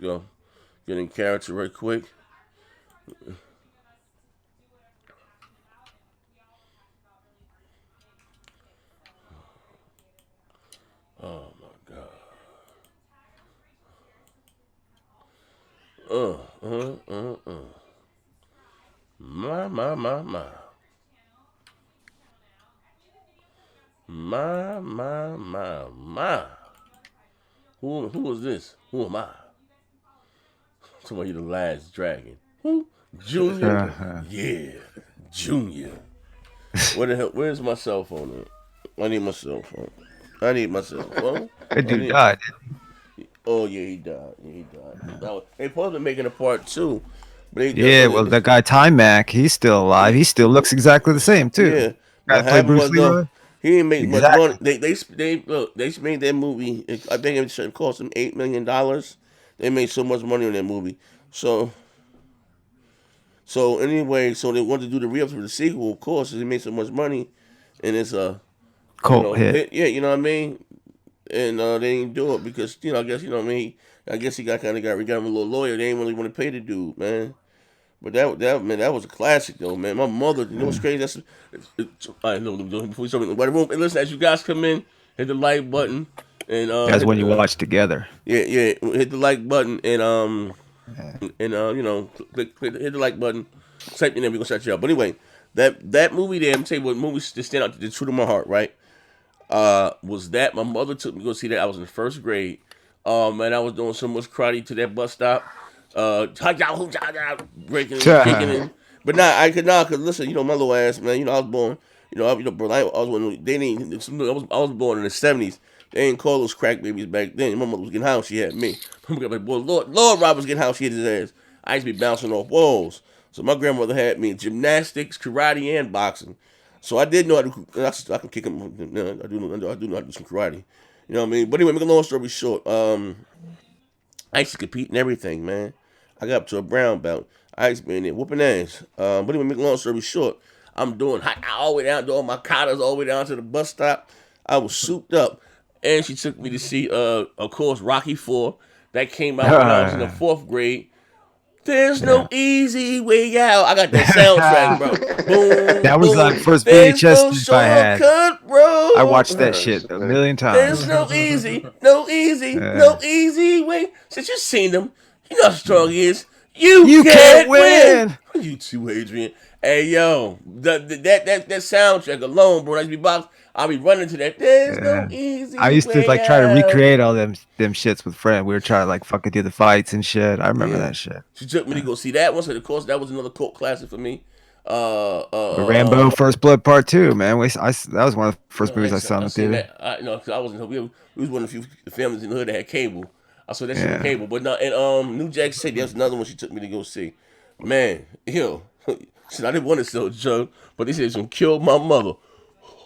Go, get in character right quick. Oh my god. Uh, uh, uh, uh. My. My. Who is this? Who am I? Somebody the last dragon. Who? Junior? Uh-huh. Yeah. Junior. Where the hell? Where's my cell phone at? I need my cell phone. I need my cell phone. That I dude need. died. Oh yeah, he died. Yeah, he died. They supposed to be making a part two, but they Yeah, well, that guy Time Mac, he's still alive. He still looks exactly the same too. yeah. Guy What that played happened Bruce was though, Leroy. he didn't make much money. Exactly. They look. They made that movie. I think it should cost them $8 million. They made so much money on that movie. So anyway, so they wanted to do the re-up for the sequel. Of course, they made so much money, and it's a Cult hit. hit. Yeah, you know what I mean. And they didn't do it because I guess you know what I mean. I guess he got him a little lawyer. They didn't really want to pay the dude, man. But that man, that was a classic though, man. My mother, you know what's crazy? I know before we start in the room. And listen, as you guys come in, hit the like button and That's when you watch together. hit the like button Yeah. and hit the like button. Type your name, we gonna set you up. But anyway, that movie there, I'm telling you what movies that stand out to the true to my heart, right? Was that my mother took me to go see that. I was in first grade. Man, I was doing so much karate to that bus stop. Breaking and kicking and but nah, I could not cause listen, my little ass man, I was born, bro, I was when they didn't I was born in the '70s. They didn't call those crack babies back then. My mother was getting high when she had me. My mother like, boy, Lord Rob was getting high when she had his ass. I used to be bouncing off walls. So my grandmother had me in gymnastics, karate, and boxing. So I did know how to. I can kick him. I do know how to do some karate. You know what I mean? But anyway, make a long story short. I used to compete in everything, man. I got up to a brown belt. I used to be in there whooping ass. But anyway, make a long story short, I'm doing hot all the way down, doing my katas all the way down to the bus stop. I was souped up, and she took me to see, of course, Rocky Four. That came out when I was in the fourth grade. There's no Yeah. easy way out. I got that soundtrack, bro. Boom, That was the boom. first There's VHS no tape I had. shortcut I watched that road. shit a million There's times. no Uh, easy way. Since you've seen them, you know how strong he is. You you can't can't win. win. You too, Adrian. Hey yo, that soundtrack alone, bro. I used to be box. I'll be running to that. There's no Yeah. I easy used to way like try to out. recreate all them shits with friends. We were trying to like fucking do the fights and shit. I remember Yeah, that shit. she took me to go see that one. So of course, that was another cult classic for me. Rambo First Blood Part Two, man. That was one of the first movies I saw in I the seen theater. that. Cause I was in we was one of the few families in the hood that had cable. I saw that shit on Yeah. cable. But no, and New Jack City, that's another one she took me to go see. Man, yo, shit, I didn't want to sell a joke, but they said it's gonna kill my mother.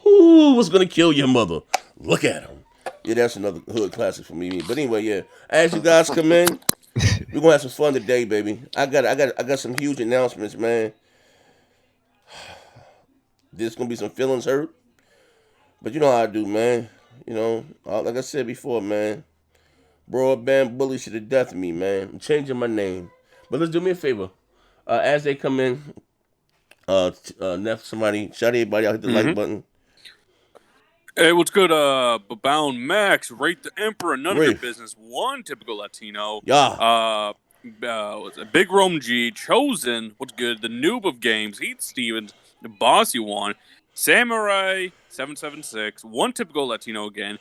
Who was gonna kill your mother? Look at him. Yeah, that's another hood classic for me. But anyway, yeah. As you guys come in, we're gonna have some fun today, baby. I got some huge announcements, man. There's gonna be some feelings hurt. But you know how I do, man. Like I said before, man. Broadband bully to the death of me, man. I'm changing my name. But let's do me a favor. As they come in, somebody, shout everybody out, hit the like Mm-hmm. button. Hey, what's good? Bound Max, rate the Emperor, none of your Rafe, business. One typical Latino. yeah. What's it? Big Rome G, Chosen. What's good? The noob of games, Heath Stevens, the Bossy One, Samurai 776. One typical Latino again.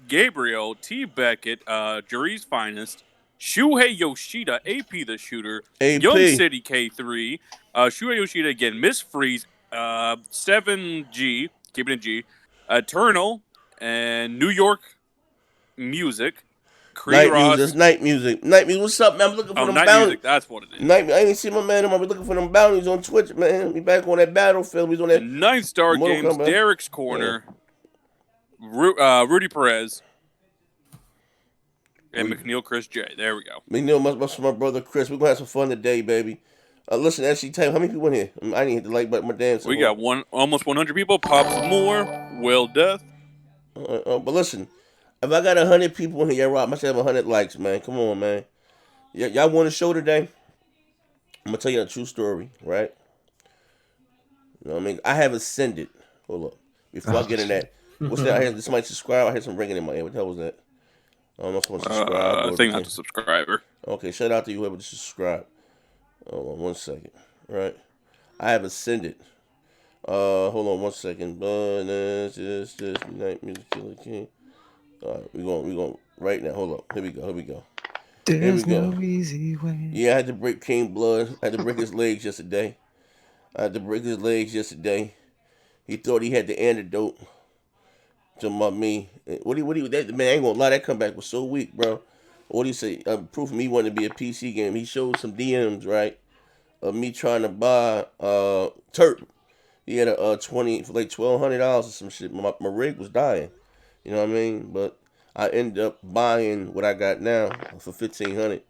Gabriel T Beckett, Jury's finest. Shuhei Yoshida, AP the shooter. Young AP. City K3. Shuhei Yoshida again. Miss Freeze. 7G. Keeping it G. Eternal and New York Music, Cree Night music. That's Ross. night music. Night music. What's up, man? I'm looking for Oh, them Night bounties. Music, that's what it is. Night. I ain't seen my man. I'm looking for them bounties on Twitch, man. We back on that battlefield. We was on that And Ninth Star Mortal Games, Kombat. Derek's Yeah. Corner, Rudy Perez, and McNeil Chris J. There we go. McNeil must my brother Chris. We're gonna have some fun today, baby. Listen, actually, tell you how many people in here. I didn't hit the like button. My damn We self. got almost 100 people. Pops more. Will Death. But listen, if I got 100 people in here, yeah, Rob, I should have 100 likes, man. Come on, man. Yeah, y'all want a show today? I'm gonna tell you a true story, right? You know what I mean? I have ascended. Hold up. Before I Oh, get in shit. that, what's that? I had somebody subscribe. I had some ringing in my ear. What the hell was that? I don't know if someone subscribed I or think that's became. a subscriber. Okay, shout out to you whoever just subscribed. Hold on 1 second. Right? I have ascended. Hold on 1 second. But just night music killer king. Alright, we going right now. Hold up. Here we go. Here we go. Here we There's go. no easy way. Yeah, I had to break King Blood. I had to break his legs yesterday. I had to break his legs yesterday. He thought he had the antidote to my me. That man, I ain't gonna lie, that comeback was so weak, bro. What do you say? Proof of me wanting to be a PC game. He showed some DMs, right? Of me trying to buy Turp. He had a 20 for like $1,200 or some shit. My rig was dying. You know what I mean? But I ended up buying what I got now for 1,500.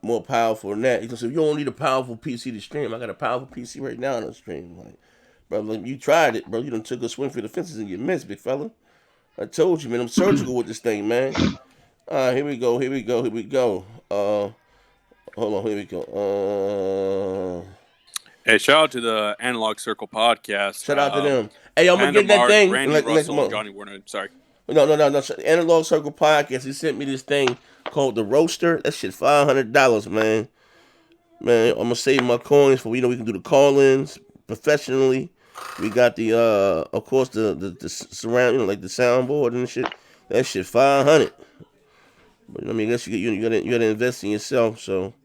More powerful than that. He said, "You don't need a powerful PC to stream. I got a powerful PC right now on the stream." Like, bro, like, you tried it, bro. You done took a swing for the fences and you missed, big fella. I told you, man. I'm surgical with this thing, man. All right, here we go. Here we go. Here we go. Hold on. Here we go. Hey, shout out to the Analog Circle podcast. Shout out to them. Hey, I'm gonna Panda get that Mark, thing Randy next Russell, month. Johnny Warner. Sorry. No. Analog Circle Podcast. He sent me this thing called the Roaster. That shit $500, man. Man, I'm gonna save my coins for we can do the call-ins professionally. We got the of course the surround, like the soundboard and shit. That shit 500. But I mean, I guess you gotta invest in yourself. So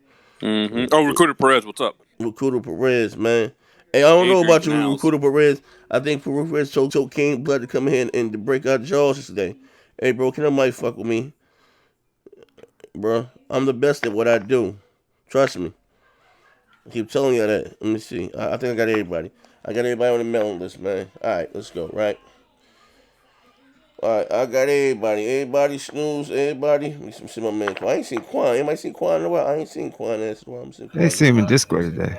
Mm-hmm. Oh, Recruiter Perez, what's up? Recruiter Perez, man. Hey, I don't know Adrian about you, Canals. Recruiter Perez. I think Perez told King Blood to come in and to break out jaws yesterday. Hey, bro, can nobody fuck with me, bro? I'm the best at what I do. Trust me. I keep telling you that. Let me see. I think I got everybody. I got everybody on the mailing list, man. All right, let's go. Right. All right, I got everybody. Everybody snooze. Everybody. Let me see my man. I ain't seen Quan. Anybody seen Quan in a while? I ain't seen Quan. That's why I'm seeing Quan. They see him in Discord today.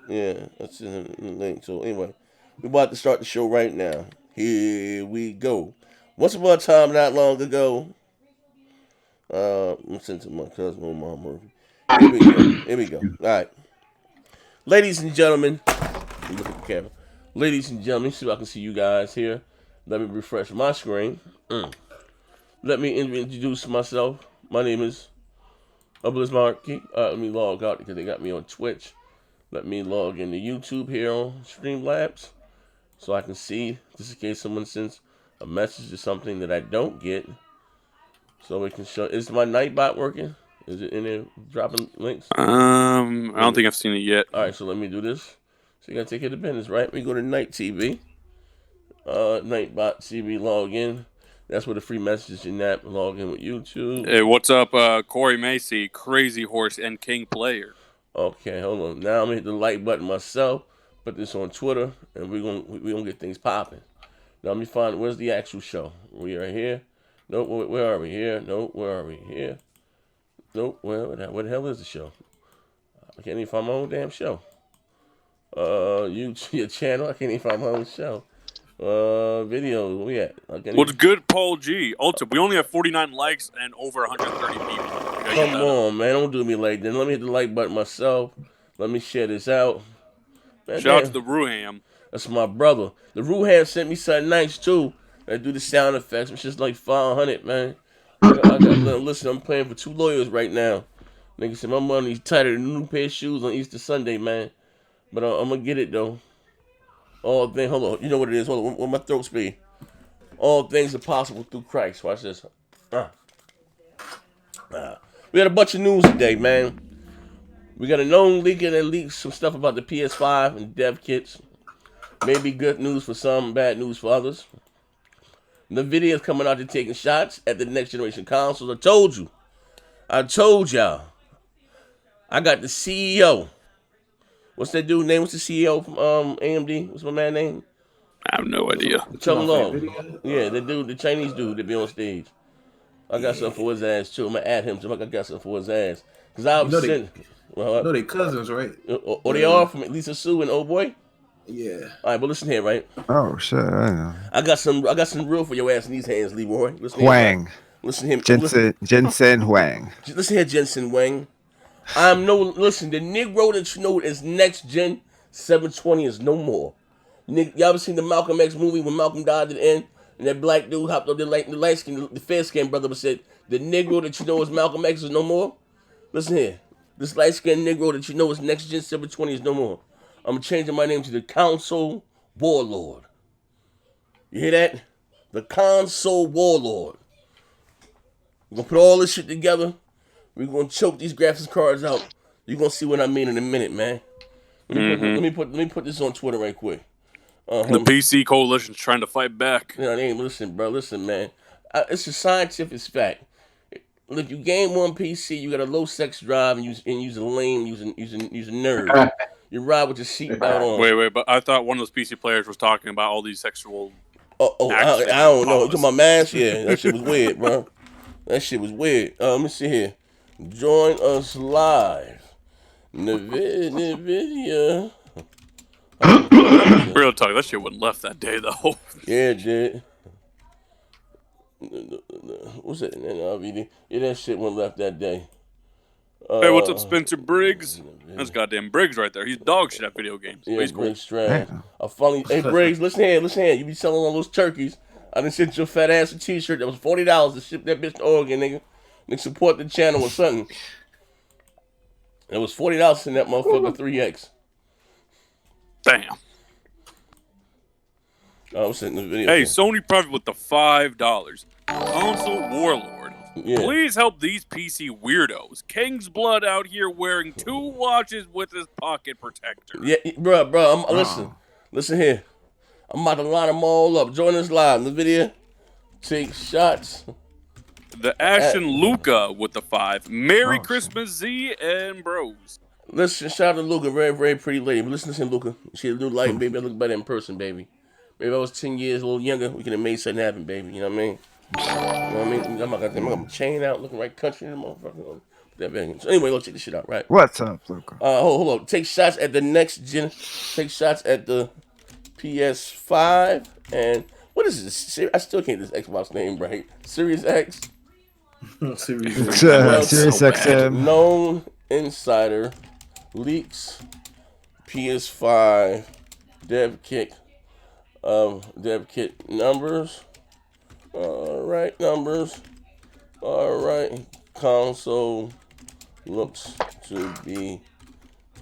Yeah, that's in the link. So anyway, we about to start the show right now. Here we go. Once upon a time, not long ago. I'm sending to my cousin Omar Murphy. Here we go. Here we go. All right, ladies and gentlemen. Look at the camera. Ladies and gentlemen, see if I can see you guys here. Let me refresh my screen. Let me introduce myself. My name is Bliss Markey. Let me log out because they got me on Twitch. Let me log into YouTube here on Streamlabs so I can see, just in case someone sends a message or something that I don't get. So we can show. Is my Nightbot working? Is it in there dropping links? I don't think I've seen it yet. All right, so let me do this. So you gotta take care of business, right? We go to Night TV. Nightbot TV log in. That's where the free messages in that log in with YouTube. Hey, what's up, Corey Macy, Crazy Horse, and King Player? Okay, hold on. Now I'm gonna hit the like button myself. Put this on Twitter, and we're gonna get things popping. Now let me find where's the actual show. We are here. Nope. Where are we here? Nope. Where are we here? Nope. Where the hell is the show? I can't even find my own damn show. Your channel. I can't even find my own show. Video. Where we at? What's good, Paul G? Ultimate. We only have 49 likes and over 130 people. Come on, man. Don't do me like that. Let me hit the like button myself. Let me share this out. Man, Shout out to the Ruham. That's my brother. The Ruham sent me something nice, too. I do the sound effects. It's just like 500, man. I got listen, I'm playing for 2 lawyers right now. Nigga said my money's tighter than a new pair of shoes on Easter Sunday, man. But I'm going to get it, though. All things, hold on. You know what it is. Hold on. What my throat speed. All things are possible through Christ. Watch this. We had a bunch of news today, man. We got a known leaker that leaked some stuff about the PS5 and dev kits. Maybe good news for some, bad news for others. Nvidia's coming out to taking shots at the next generation consoles. I told y'all. I got the CEO. What's that dude name? What's the CEO from AMD? What's my man name? I have no idea. Chung Long. Yeah, the Chinese dude that be on stage. I got something for his ass too. I'm gonna add him. I got something for his ass. Cause I was sitting. No, they cousins, right? Or they are from Lisa Sue and Old Boy. Yeah. All right, but listen here, right? Oh shit! I know. I got some real for your ass in these hands, Leroy. Listen Huang. Here, listen to him. Jensen Huang. Listen here, Jensen Wang. Listen, the Negro that you know is next gen 720 is no more. Y'all ever seen the Malcolm X movie when Malcolm died at the end? And that black dude hopped up the light skin, the fair skinned brother, but said, the Negro that you know is Malcolm X is no more? Listen here. This light skinned Negro that you know is next gen 720 is no more. I'm changing my name to the Council Warlord. You hear that? The Council Warlord. We're going to put all this shit together. We're going to choke these graphics cards out. You're going to see what I mean in a minute, man. Let me put this on Twitter right quick. The PC coalition's trying to fight back. You know, they ain't listen, bro. Listen, man. It's a scientific fact. If you game one PC, you got a low sex drive and use a lame, using nerd. You ride with your seatbelt on. Wait, but I thought one of those PC players was talking about all these sexual. I don't know. You talking about mask? Yeah, that shit was weird, bro. That shit was weird. Let me see here. Join us live. Nvidia. Real talk, that shit wasn't left that day though. Yeah, it did. What's that? Yeah, that shit went left that day. Hey, what's up, Spencer Briggs? That's goddamn Briggs right there. He's dog shit at video games. Yeah, Briggs trash. Hey, Briggs, listen here. You be selling all those turkeys. I done sent your fat ass a t-shirt that was $40 to ship that bitch to Oregon, nigga. Nigga, support the channel or something. It was $40 in that motherfucker 3X. Damn. I'm sending the video. Hey, Sony Profit with the $5. Console Warlord. Yeah. Please help these PC weirdos. King's Blood out here wearing 2 watches with his pocket protector. Yeah, bro. Listen here. I'm about to line them all up. Join us live in the video. Take shots. The Ashton Luca with the 5. Merry Christmas, Z and bros. Listen, shout out to Luca, very, very pretty lady. But listen to him, Luca. She a new light, baby. I look better in person, baby. Maybe if I was 10 years a little younger, we could have made something happen, baby. You know what I mean? I'm got my chain out, looking right country in the motherfucker. So anyway, let's check this shit out, right? What's up, Luca? Hold on. Take shots at the next gen. Take shots at the PS5 and what is this? I still can't get this Xbox name right. Series X. Series XM. Known insider leaks PS5 dev kit numbers. All right. Console looks to be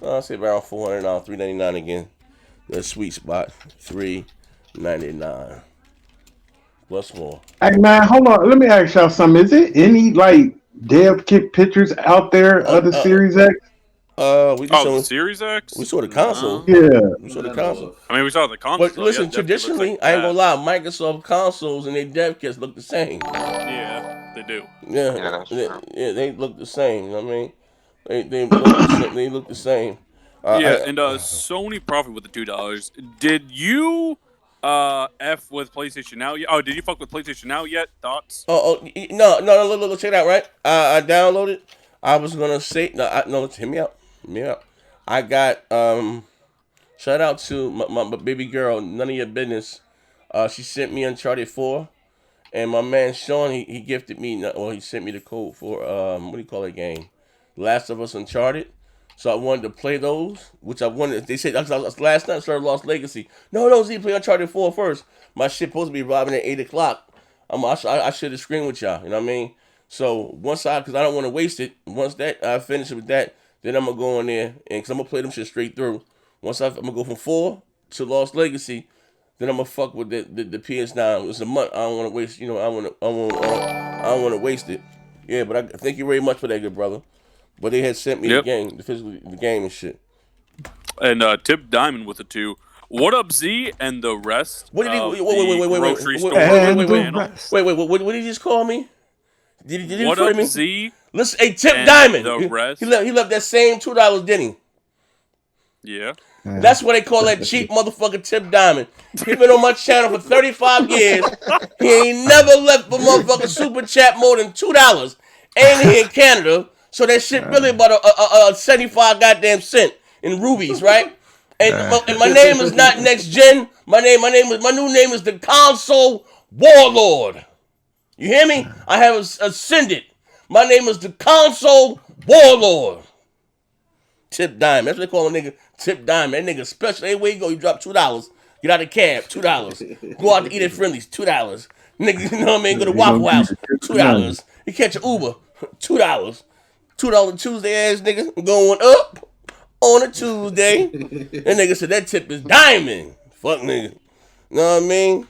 I'll say around $400, $399 again. The sweet spot, $399 plus more. Hey man, hold on. Let me ask y'all something. Is it any like dev kit pictures out there of the Series X? The Series X? We saw the console. Yeah. We saw the console. I mean, we saw the console. But listen, traditionally, I ain't gonna lie, Microsoft consoles and their dev kits look the same. Yeah, they do. Yeah, they look the same. You know what I mean? They look the same. Sony Profit with the $2. Did you F with PlayStation Now yet? Oh, did you fuck with PlayStation Now yet? Thoughts? No, look, check it out, right? I downloaded. I was gonna say no, hear me out. I got shout out to my baby girl, none of your business. She sent me Uncharted 4, and my man Sean he gifted me, he sent me the code for what do you call that game? Last of Us Uncharted. So I wanted to play those, which I wanted. They said last night I started Lost Legacy. No, Z, play Uncharted 4 first. My shit supposed to be arriving at 8 o'clock. I should have screened with y'all. You know what I mean? So because I don't want to waste it. Once that I finish with that, then I'm gonna go in there and because I'm gonna play them shit straight through. Once I'm gonna go from 4 to Lost Legacy, then I'm gonna fuck with the PS9. It's a month. I don't want to waste. I don't want to waste it. Yeah, but I thank you very much for that, good brother. But they had sent me the game, the game and shit. And Tip Diamond with the 2. What up, Z and the rest? What did he? Wait. What did he just call me? Did he what up, me? Z? Listen, hey, Tip Diamond. The rest. He left that same $2, didn't he? Yeah. That's what they call that cheap motherfucker Tip Diamond. He been on my channel for 35 years. He ain't never left for motherfucking super chat more than $2. And he in Canada. So that shit really about a 75 goddamn cent in rubies, right? And my name is not next gen. My new name is the Console Warlord. You hear me? I have ascended. My name is the Console Warlord. Tip dime. That's what they call a nigga. Tip dime. That nigga special. Anywhere you go, you drop $2. Get out of the cab, $2. Go out to eat at Friendly's, $2. Nigga, you know what I mean? Go to He gonna Waffle give House, you the tip money. $2. You catch an Uber, $2. $2 Tuesday ass nigga going up on a Tuesday. That nigga said that tip is diamond. Fuck nigga. You know what I mean?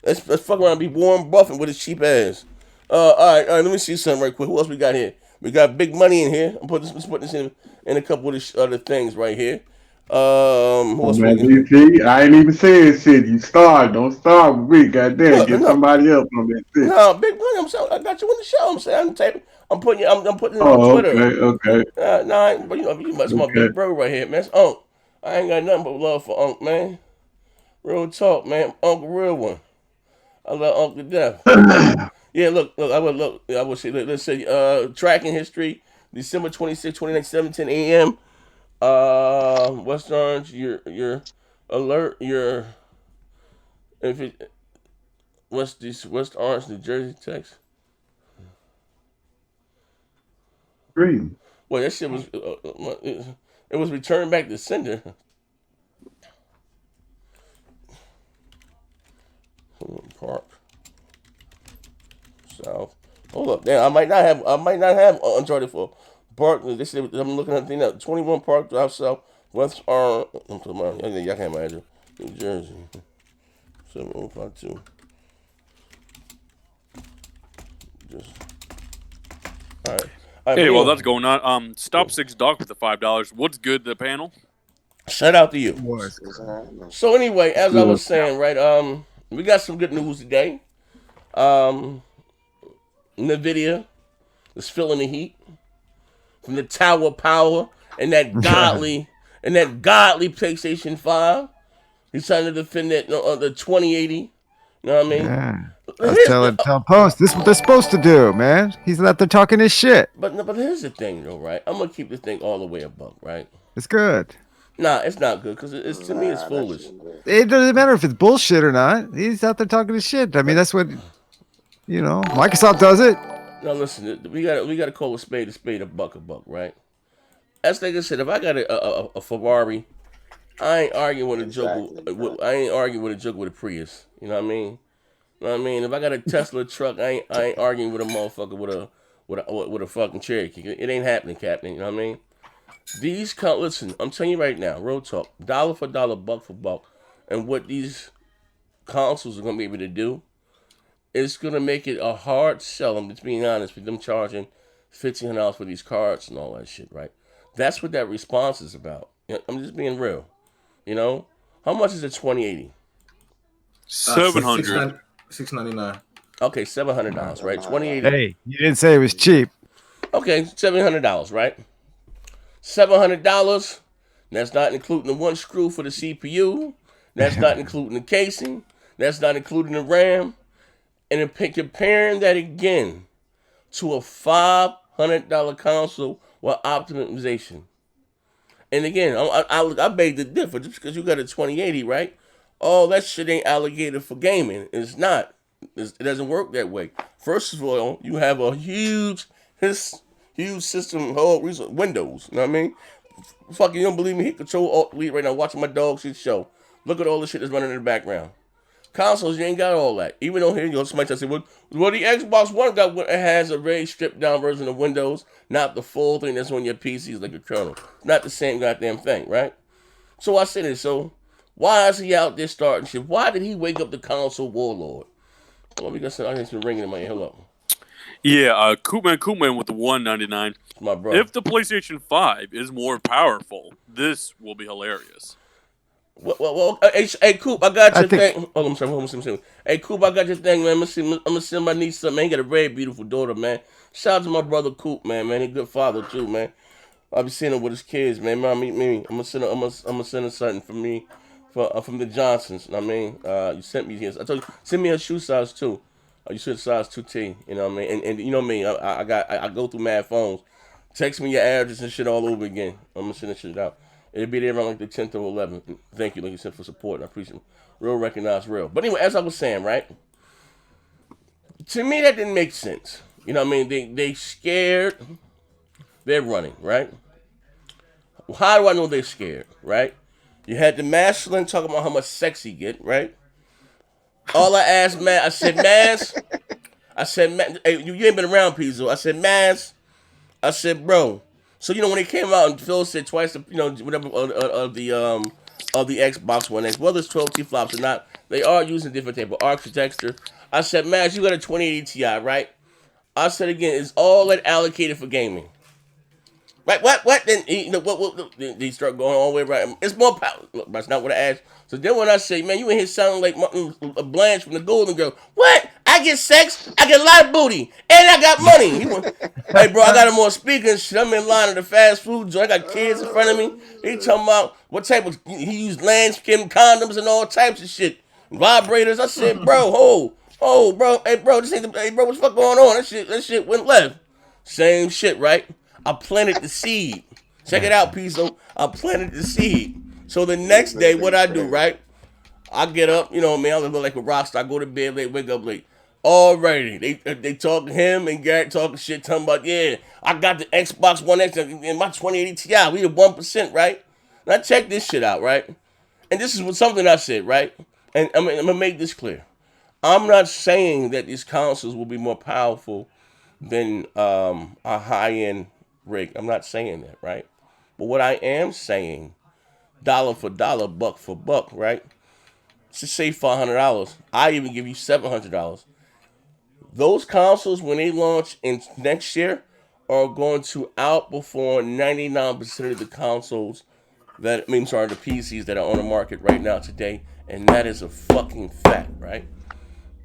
Let's fuck around and be Warren Buffett with his cheap ass. All right, let me see something right quick. Who else we got here? We got big money in here. Let's put this in a couple of the other things right here. Who else we Man, got? you see, I ain't even saying shit. You start, don't start with me. Goddamn, Look, get no, somebody else on that shit. no, big money. I'm saying I got you on the show. I'm saying I'm taping. I'm putting it on Oh, Twitter. okay. But that's my Okay. big bro right here, man. It's Unc. I ain't got nothing but love for Unc, man. Real talk, man. Unc, a real one. I love Unc to death. Yeah, look. I would say. Let's say tracking history. December 26, 2019, 7:10 a.m. West Orange. Your alert. Your if it West Orange, New Jersey, text. Green. Well, that shit was it was returned back to sender. Park South. Hold up, damn. I might not have Uncharted for Park. They said I'm looking at the thing now. 21 Park Drive South, West Orange. I'm talking about. Y'all can't imagine. New Jersey. 7052. Just all right. All right, Hey, but well, anyway, that's going on. Stop 6 Doc with the $5. What's good? The panel. shout out to you. Was So anyway, as I Good. was saying, right, we got some good news today. Nvidia is feeling the heat from the Tower of Power and that godly PlayStation 5. He's trying to defend that the 2080. You know what I mean? yeah. I was telling Post, this is what they're supposed to do, man. He's out there talking his shit. But here's the thing, though, right? I'm gonna keep this thing all the way above, right? It's good. Nah, it's not good because it's to me it's foolish. It doesn't matter if it's bullshit or not. He's out there talking his shit. I mean, that's what Microsoft does it. Now listen, we got to call a spade, a buck, right? As like I said, if I got a Ferrari, I ain't arguing with a joke. I ain't arguing with a joke with a Prius. You know what I mean? You know what I mean? If I got a Tesla truck, I ain't arguing with a motherfucker with a fucking Cherokee. It ain't happening, Captain. You know what I mean? Listen, I'm telling you right now, real talk, dollar for dollar, buck for buck, and what these consoles are gonna be able to do, it's gonna make it a hard sell. I'm just being honest with them charging $1,500 for these cards and all that shit, right? That's what that response is about. You know, I'm just being real. You know, how much is a 2080? 700. $699. Okay, $700, right? 2080. Hey, you didn't say it was cheap. Okay, $700, right? $700. That's not including the one screw for the CPU. That's not including the casing. That's not including the RAM. And comparing that again to a $500 console with optimization. And again, I beg the difference just because you got a 2080, right? Oh, that shit ain't allocated for gaming. It's not. It doesn't work that way. First of all, you have a huge system, whole Windows. You know what I mean? Fuck, you don't believe me? Hit Control Alt Delete right now, watching my dog shit show. Look at all the shit that's running in the background. Consoles, you ain't got all that. Even though here, somebody say, well, the Xbox One it has a very stripped down version of Windows, not the full thing that's on your PCs like a kernel. It's not the same goddamn thing, right? So I said it. So why is he out there starting shit? Why did he wake up the console warlord? Well, because I just been ringing in my ear. Hold up. Yeah, Koopman with the $199. My brother. If the PlayStation 5 is more powerful, this will be hilarious. Well, hey, Coop, I got your thing. Oh, I'm sorry. Hey, Coop, I got your thing, man. I'm gonna send my niece something. Man, he got a very beautiful daughter, man. Shout out to my brother Coop, man. He a good father too, man. I'll be seeing him with his kids, man. Man, meet me. I'm gonna send her something from me, from the Johnsons. I mean, you sent me his. I told you, send me a shoe size too. You said size 2T. You know what I mean? And you know me. I go through mad phones. Text me your address and shit all over again. I'm gonna send that shit out. It'll be there around like the 10th or 11th. Thank you, like you said, for support. I appreciate it. Real recognize real. But anyway, as I was saying, right? To me, that didn't make sense. You know what I mean? They scared. They're running, right? How do I know they're scared? Right? You had the masculine talking about how much sex he get. Right? All I asked, man, I said, Maz. I said, man, hey, you ain't been around Pizzo. I said, Maz. I said, bro. So when they came out and Phil said twice, whatever of the Xbox One X, whether it's 12 T flops or not, they are using different type of architecture. I said, Maz, you got a 2080 Ti, right? I said again, it's all that allocated for gaming. Right? What? Then then he start going all the way right. It's more power. Look, that's not what I asked. So then when I say, man, you in here sounding like Blanche from the Golden Girl. What? I get sex. I get a lot of booty, and I got money. Hey, bro, I got him on speaker and shit. I'm in line at the fast food joint. I got kids in front of me. He talking about what type of he used lambskin condoms and all types of shit, vibrators. I said, bro, bro, hey, bro, hey, bro, what's fuck going on? That shit went left. Same shit, right? I planted the seed. Check it out, Pizzo. I planted the seed. So the next day, what I do, right? I get up, I look like a rock star. I go to bed late, wake up late. Alrighty, they talking him and Garrett talking shit, talking about I got the Xbox One X in my 2080 Ti. We the 1%, right? Now check this shit out, right? And this is something I said, right? And I'm gonna make this clear. I'm not saying that these consoles will be more powerful than a high-end rig. I'm not saying that, right? But what I am saying, dollar for dollar, buck for buck, right? Just say $500. I even give you $700. Those consoles, when they launch in next year, are going to outperform 99% of the consoles the PCs that are on the market right now today, and that is a fucking fact, right?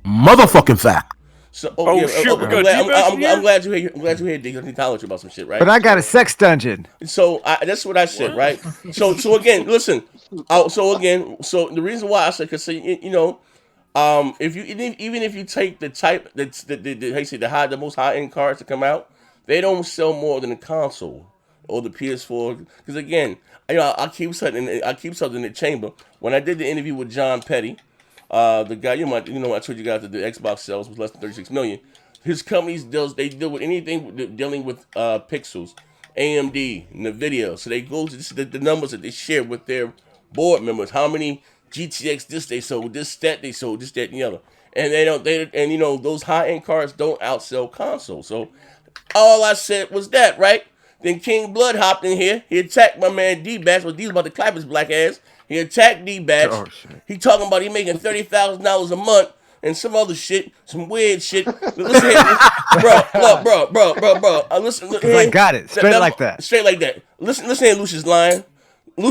Motherfucking fact. So, shit, we got I'm glad you here. I'm glad you here, D. I need to tell you about some shit, right? But I got a sex dungeon. So that's what I said, right? So again, listen. So the reason why I said, because if you even if you take the type that's the most high end cards to come out, they don't sell more than a console or the PS4. Because again, I keep something in the chamber. When I did the interview with John Petty, the guy I told you guys that the Xbox sales was less than 36 million. His companies they deal with anything dealing with pixels, AMD, Nvidia. So they go to the numbers that they share with their board members. How many GTX they sold, this that they sold, this that and the other. And those high end cards don't outsell consoles. So all I said was that, right? Then King Blood hopped in here. He attacked my man D-Bats. Well, D was about to clap his black ass. He attacked D-Bats. Oh, shit. He talking about he making $30,000 a month and some other shit, some weird shit. Listen here, bro. Listen, I got it. Straight like that. Straight like that. Listen here, Lucius lying. He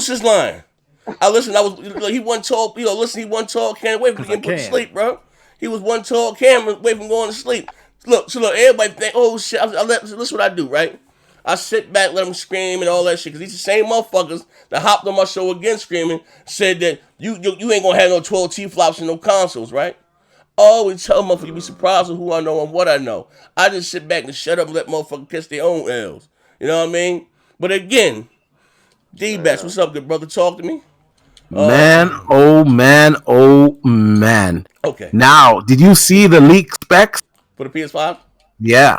one tall, he one tall can away from getting put to sleep, bro. He was one tall can away from going to sleep. Look, everybody think, oh shit, listen what I do, right? I sit back, let them scream and all that shit, because these the same motherfuckers that hopped on my show again screaming, said that you ain't gonna have no 12 T-flops and no consoles, right? I always tell motherfuckers, you be surprised with who I know and what I know. I just sit back and shut up and let motherfuckers catch their own L's. You know what I mean? But again, D-Bats, what's up, good brother? Talk to me. Man. Okay. Now, did you see the leak specs? For the PS5? Yeah.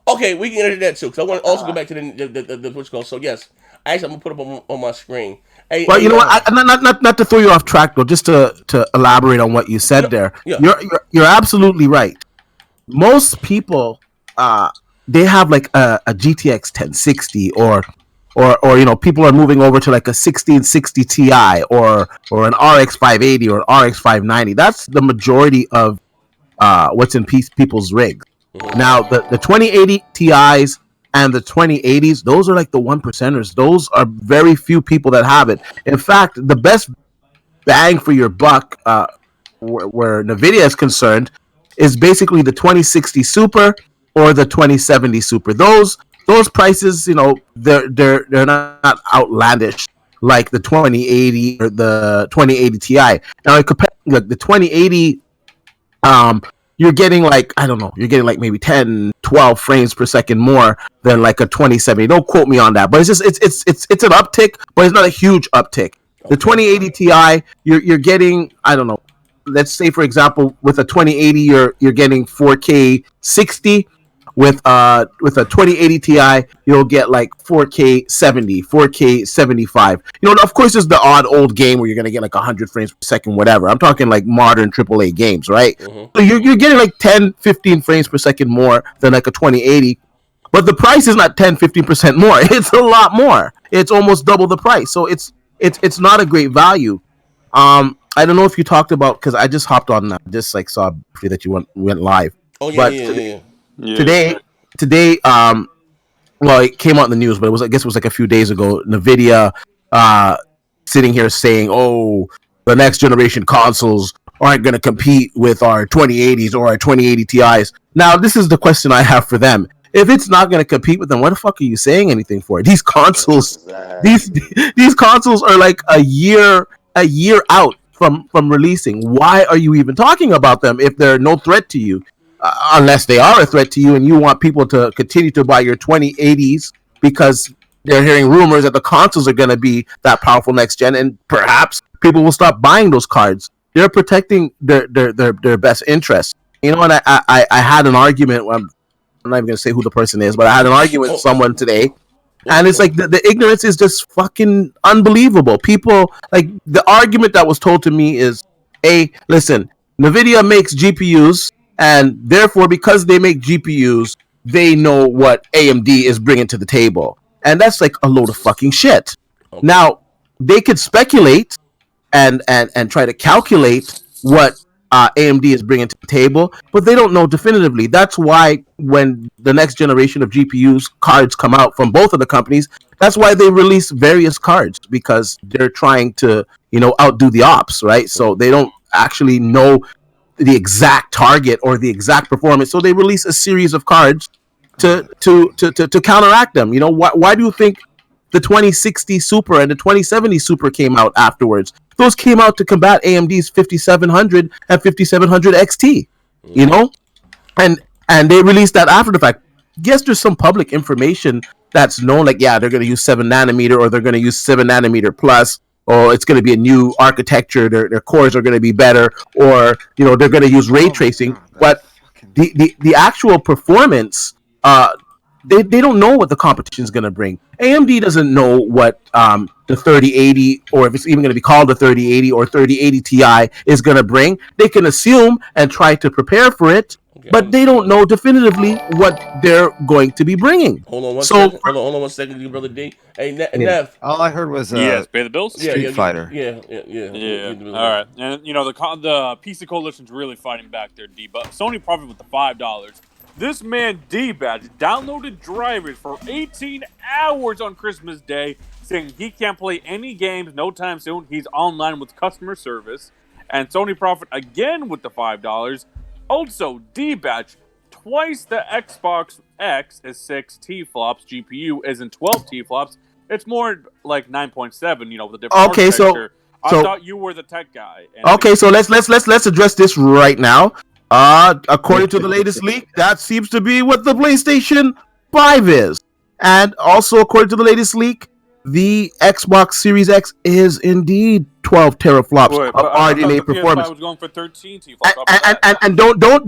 Okay, we can get into that too, because I want to also go back to the what's called. So yes, actually I'm gonna put up on my screen. Hey, Well, you know what? Not to throw you off track, though. Just to elaborate on what you said there. Yeah. You're absolutely right. Most people, they have like a GTX 1060 or people are moving over to like a 1660 Ti or an RX 580 or an RX 590. That's the majority of what's in people's rigs. Now the 2080 Ti's and the 2080s, those are like the 1%ers. Those are very few people that have it. In fact, the best bang for your buck, where Nvidia is concerned, is basically the 2060 Super or the 2070 Super. Those prices, they're not outlandish like the 2080 or the 2080 Ti. Now, like the 2080, you're getting like, I don't know, maybe 10, 12 frames per second more than like a 2070. Don't quote me on that, but it's just it's an uptick, but it's not a huge uptick. The 2080 Ti, you're getting, I don't know, let's say for example with a 2080 you're getting 4K 60 with a 2080 Ti, you'll get like 4K 70, 4K 75. You know, of course, there's the odd old game where you're gonna get like 100 frames per second, whatever. I'm talking like modern AAA games, right? So you're getting like 10, 15 frames per second more than like a 2080. But the price is not 10, 15% more. It's a lot more. It's almost double the price. So it's not a great value. I don't know if you talked about, because I just hopped on, just like saw that you went live. Oh yeah, But yeah. today, well, it came out in the news, but I guess it was like a few days ago. Nvidia, sitting here saying, "Oh, the next generation consoles aren't going to compete with our 2080s or our 2080 Ti's." Now, this is the question I have for them. If it's not going to compete with them, what the fuck are you saying anything for? These consoles, these consoles are like a year out from releasing. Why are you even talking about them if they're no threat to you? Unless they are a threat to you and you want people to continue to buy your 2080s because they're hearing rumors that the consoles are going to be that powerful next gen, and perhaps people will stop buying those cards. They're protecting their best interests. You know, and I had an argument. I'm not even going to say who the person is, but I had an argument with someone today. And it's like the ignorance is just fucking unbelievable. People, like, the argument that was told to me is, listen, Nvidia makes GPUs, and therefore, because they make GPUs, they know what AMD is bringing to the table. And that's like a load of fucking shit. Okay. Now, they could speculate and try to calculate what AMD is bringing to the table, but they don't know definitively. That's why when the next generation of GPUs cards come out from both of the companies, that's why they release various cards, because they're trying to, outdo the ops, right? So they don't actually know the exact target or the exact performance, so they release a series of cards to counteract them. Why do you think the 2060 Super and the 2070 Super came out afterwards? Those came out to combat AMD's 5700 and 5700 XT, and they released that after the fact. Yes, there's some public information that's known, like, yeah, they're going to use 7 nanometer, or they're going to use 7 nanometer plus, or it's going to be a new architecture, their cores are going to be better, or they're going to use ray tracing. But the actual performance, they don't know what the competition is going to bring. AMD doesn't know what the 3080, or if it's even going to be called the 3080 or 3080 Ti, is going to bring. They can assume and try to prepare for it, but they don't know definitively what they're going to be bringing. Hold on one second. Hold on 1 second, you brother D. Hey, Nev. All I heard was yes, pay the bills. Street Fighter. Yeah. All right, and the PC coalition's really fighting back there, D. But Sony profit with the $5. This man D-Badge downloaded drivers for 18 hours on Christmas Day, saying he can't play any games no time soon. He's online with customer service, and Sony profit again with the $5. Also, D-Batch, twice the Xbox X is 6 T-flops, GPU isn't 12 T-flops. It's more like 9.7, with a different architecture. I thought you were the tech guy. Okay, so let's address this right now. According to the latest leak, that seems to be what the PlayStation 5 is. And also, according to the latest leak, the Xbox Series X is indeed 12 teraflops of RDNA performance. PS5 was going for 13 teraflops. And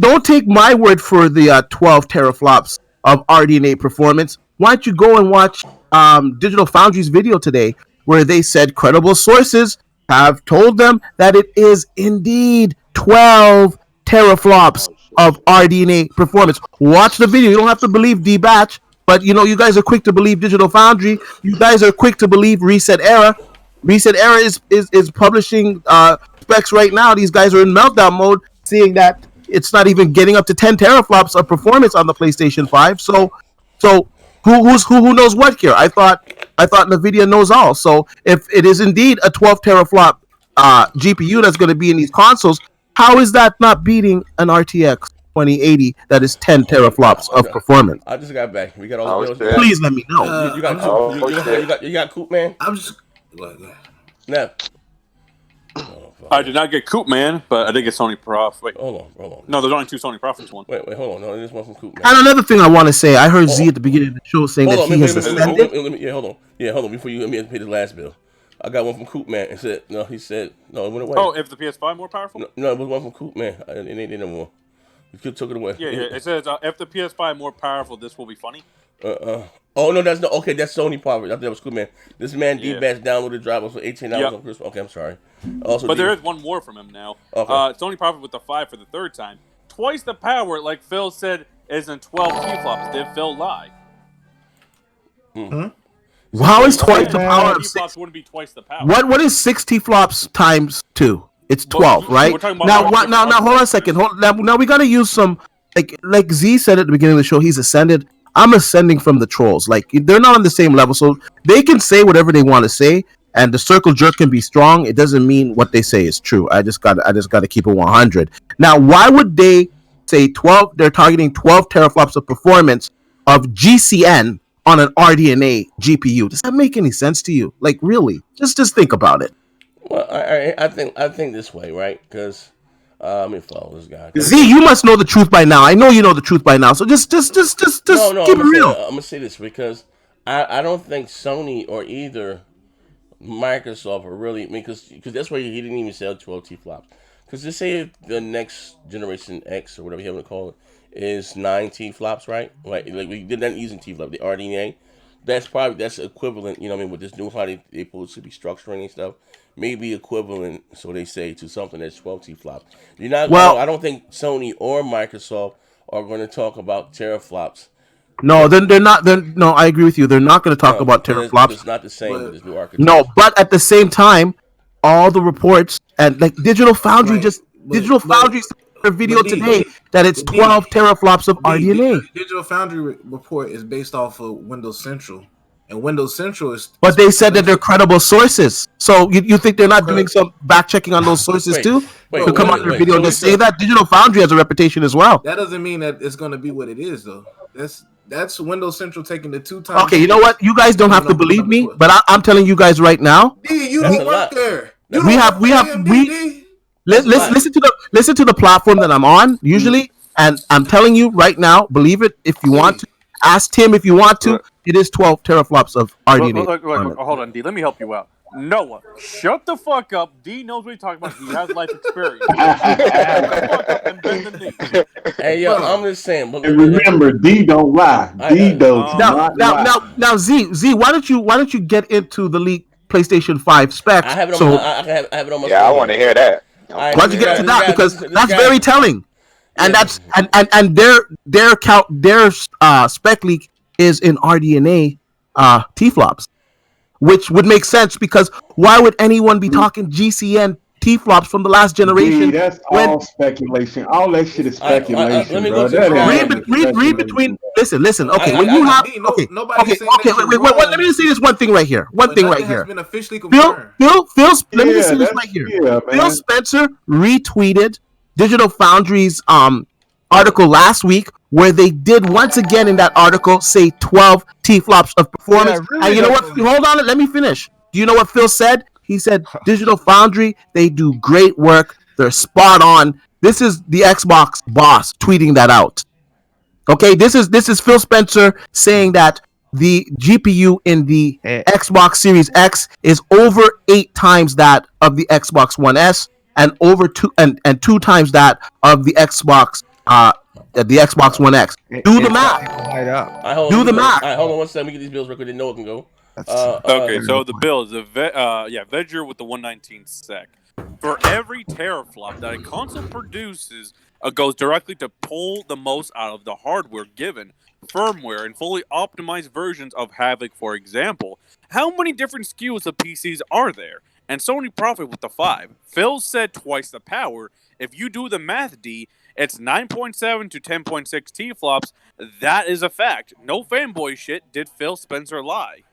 don't take my word for the 12 teraflops of RDNA performance. Why don't you go and watch Digital Foundry's video today, where they said credible sources have told them that it is indeed 12 teraflops of RDNA performance. Watch the video. You don't have to believe D-Batch. But, you guys are quick to believe Digital Foundry. You guys are quick to believe Reset Era. Reset Era is publishing specs right now. These guys are in meltdown mode, seeing that it's not even getting up to 10 teraflops of performance on the PlayStation 5. So who knows what here? I thought Nvidia knows all. So if it is indeed a 12 teraflop GPU that's going to be in these consoles, how is that not beating an RTX 2080 that is 10 teraflops of performance? I just got back. We got all the bills. Please let me know. You got Coop Man? I'm just. Nev. I did not get Coop Man, but I did get Sony Prof. Wait, hold on. No, there's only 2 Sony Profits. One. Wait, hold on. No, there's one from Coop Man. And another thing I want to say, I heard Z at the beginning of the show saying that he has ascended. Hold on. Before you let me pay the last bill, I got one from Coop Man. He said no. It went away. Oh, if the PS5 more powerful? No, it was one from Coop Man. It ain't no more. You took it away. Yeah. It says if the PS5 more powerful, this will be funny. Oh no, that's no. Okay, that's Sony power. I thought that was cool, man. This man Yeah. D-Bats downloaded drivers for 18 hours Yep. on Christmas. Okay, I'm sorry. Also, But there is one more from him now. Okay. Sony profit with the 5 for the third time. Twice the power, like Phil said, isn't 12 T-flops. Did Phil lie? How is twice Said the power of 12 T-flops 6? wouldn't be twice the power. What is 60 flops times 2? It's But 12, right? we're talking about Now, how what? Now, different hold on a second. Now we gotta use some like Z said at the beginning of the show. He's ascended. I'm ascending from the trolls. Like they're not on the same level, so they can say whatever they want to say, and the circle jerk can be strong. It doesn't mean what they say is true. I just got to keep it 100. Now, why would they say 12? They're targeting 12 teraflops of performance of GCN on an RDNA GPU. Does that make any sense to you? Like, really? Just think about it. Well, I think this way, right? Because let me follow this guy. Z, you must know the truth by now. I know you know the truth by now. So just No, keep it real. I'm gonna say this because I don't think Sony or either Microsoft are really because that's why he didn't even sell 12 T flops. Because they say the next generation X or whatever you want to call it is 9 T flops, right? Like we did not using T flop, the RDNA. That's equivalent, you know what I mean, with this new how they supposed to be structuring and stuff. Maybe equivalent, so they say, to something that's 12 T flops. You're not Well- I don't think Sony or Microsoft are going to talk about teraflops. No, they're not. No, I agree with you. They're not going to talk about teraflops. It's not the same with this new architecture. No, but at the same time, all the reports and like Digital Foundry Right. Digital Foundry sent a video but D- today that it's but D- 12 teraflops of RDNA. Digital Foundry report is based off of Windows Central, and Windows Central is. But they said that they're credible sources. So you think they're not doing some back checking on those sources too? To come out in their video and just say that Digital Foundry has a reputation as well. That doesn't mean that it's going to be what it is, though. That's Windows Central taking the 2 times. Okay, you know what? You guys don't have to believe me, but I'm telling you guys right now. D, you That's don't a work lot. there. You We don't have- work for AMD, we- D. Listen to the platform that I'm on usually, and I'm telling you right now. Believe it if you want to. Ask Tim if you want to. It is 12 teraflops of RDNA. Look, hold on, D. Let me help you out. Noah, shut the fuck up. D knows what he's talking about. He has life experience. Shut the fuck up and bend the knee. Hey, yo, I'm just saying. But And remember, D don't lie. D does not lie. Now, Z, why don't you get into the leaked PlayStation 5 specs? I have it on So my. I have it on my. Yeah, I want to hear that. why don't you get into that because that's guy- very telling, and Yeah. that's their spec leak is in RDNA T-flops, which would make sense because why would anyone be talking GCN T-flops from the last generation? D, that's when- all speculation. All that shit is let speculation, me bro. go to That the- ain't read between. Listen. Okay, I- when I- you I- have D, no- okay, nobody's saying okay. that Wait. you're Let me just say this one thing right here. One But thing nothing right has here. been officially Phil, confirmed. let me just say this that's- right here. yeah, Phil man. Spencer retweeted Digital Foundry's article last week where they did once again in that article say 12 T-flops of performance. Yeah, really and you know what? don't- Hold on, let me finish. Do you know what Phil said? He said Digital Foundry, they do great work. They're spot on. This is the Xbox boss tweeting that out. Okay, this is Phil Spencer saying that the GPU in the Xbox Series X is over 8 times that of the Xbox One S and over 2 times that of the Xbox One X. Do the math. Light up. All right, hold Do on, the math. All right, hold on one second. We get these bills real quick. Then Noah can go. Okay, so the bills, Vegger with the 119 sec. For every teraflop that a console produces, goes directly to pull the most out of the hardware given, firmware, and fully optimized versions of Havoc, for example. How many different SKUs of PCs are there? And Sony profit with the 5. Phil said twice the power. If you do the math, D, it's 9.7 to 10.6 T-flops. That is a fact. No fanboy shit. Did Phil Spencer lie?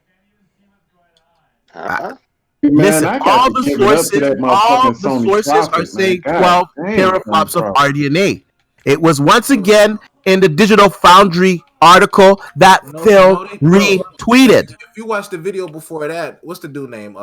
Uh-huh. Man, Listen, I got all to the give it up to that sources, motherfucking Sony are profit, saying man. 12 God damn, teraflops of Sony profit. RDNA. It was once again in the Digital Foundry article that Phil retweeted. If you watch the video before that, what's the dude name?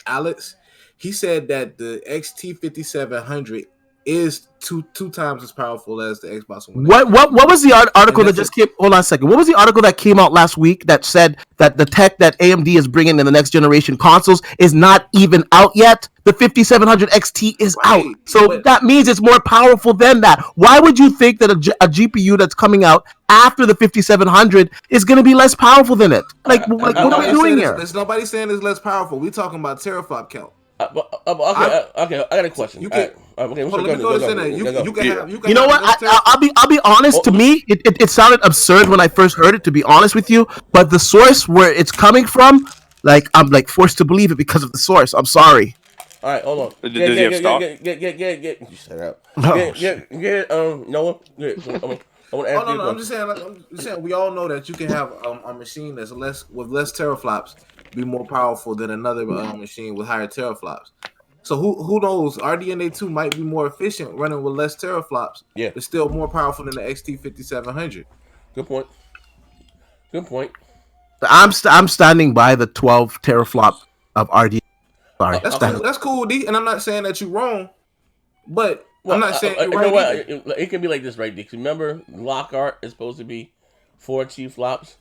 Alex. He said that the XT5700 is two times as powerful as the Xbox One. What was the article that just came? Hold on a second. What was the article that came out last week that said that the tech that AMD is bringing in the next generation consoles is not even out yet? The 5700 XT is out, so that means it's more powerful than that. Why would you think that a GPU that's coming out after the 5700 is going to be less powerful than it? Like what are we doing here? There's nobody saying it's less powerful. We're talking about teraflop count. Okay, I got a question. You can. Okay, Let me go to you can have. You know what? I'll be honest. To me, it sounded absurd when I first heard it. To be honest with you, but the source where it's coming from, like I'm like forced to believe it because of the source. I'm sorry. All right, hold on. Does he have stock? Get. You shut up. Oh, Get. Noah. I want to ask you. No. I'm just saying. We all know that you can have a machine that's less teraflops be more powerful than another machine with higher teraflops. So who knows? RDNA 2 might be more efficient running with less teraflops. Yeah, but still more powerful than the XT 5700. Good point. I'm standing by the 12 teraflop of RDNA. Sorry, that's cool, D. And I'm not saying that you're wrong, but I'm not saying you're you right. know what? It can be like this, right, D? Remember, Lockhart is supposed to be 4 T-flops,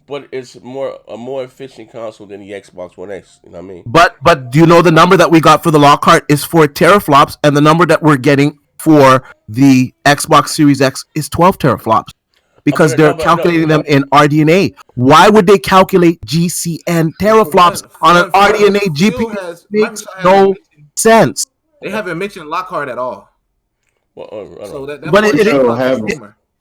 but it's a more efficient console than the Xbox One X. You know what I mean? But do you know the number that we got for the Lockhart is 4 teraflops, and the number that we're getting for the Xbox Series X is 12 teraflops? Because they're calculating them in RDNA. Why would they calculate GCN teraflops on an RDNA GPU? Makes no sense. They haven't mentioned Lockhart at all. So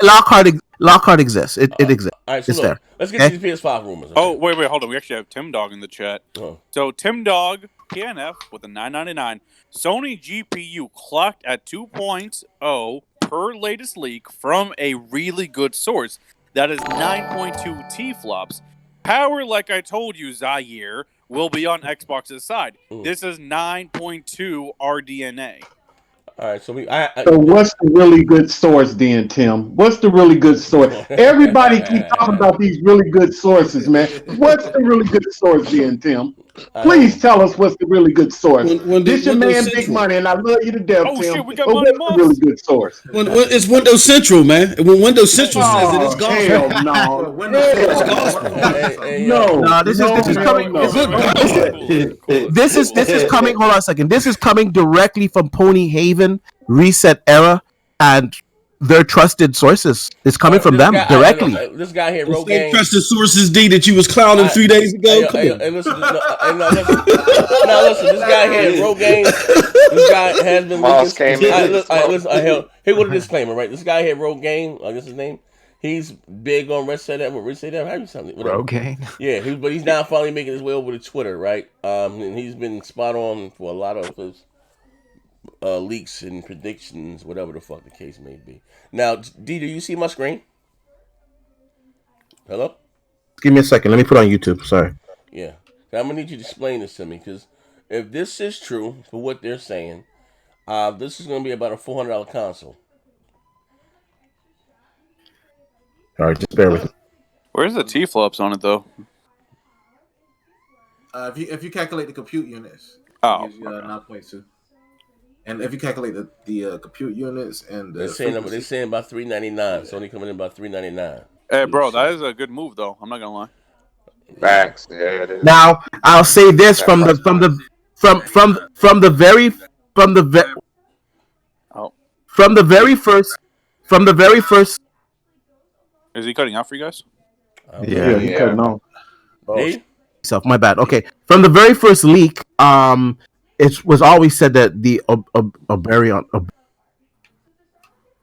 Lockhart exists. It exists. All right, so it's look, there. let's get to these PS5 rumors. Oh, wait, hold on. We actually have Tim Dog in the chat. Oh. So Tim Dog, PNF with a 999. Sony GPU clocked at 2.0 per latest leak from a really good source. That is 9.2 T-flops. Power, like I told you, Zaire, will be on Xbox's side. This is 9.2 RDNA. All right, so so what's the really good source then, Tim? What's the really good source? Everybody keep talking about these really good sources, man. What's the really good source then, Tim? Please tell us what's the really good source. This your man Central. Big Money, and I love you to death, Tim. Shit, we got but money, what's the really good source? It's Windows Central, man. When Windows Central says it, it's gospel. Hell no. It's gospel. No, this is coming. This is coming. Hold on a second. This is coming directly from Pony Haven, Reset Era, and their trusted sources. It's coming from them directly. This guy here, Rogaine. Trusted sources, D, that you was clowning 3 days ago. Listen, this guy here, Rogaine. This guy has been leaking. Hey, what a disclaimer, right? This guy here, Rogaine. I guess his name. He's big on Reset Era. How do you sound? Rogaine. Yeah, but he's now finally making his way over to Twitter, right? And he's been spot on for a lot of his leaks and predictions, whatever the fuck the case may be. Now, D, do you see my screen? Hello? Give me a second. Let me put it on YouTube. Sorry. Yeah. I'm going to need you to explain this to me, because if this is true, for what they're saying, this is going to be about a $400 console. All right, just bear with me. Where's the T-flops on it, though? If you calculate the compute units, Oh, it gives you 9.2. And if you calculate the compute units and the they're saying about $399. It's only coming in about $399. Hey, bro, that is a good move, though. I'm not gonna lie. Facts. Yeah, it is. Now I'll say this from the very first. Is he cutting out for you guys? Yeah, you cutting off. Hey? My bad. Okay, from the very first leak, it was always said that the Oberon,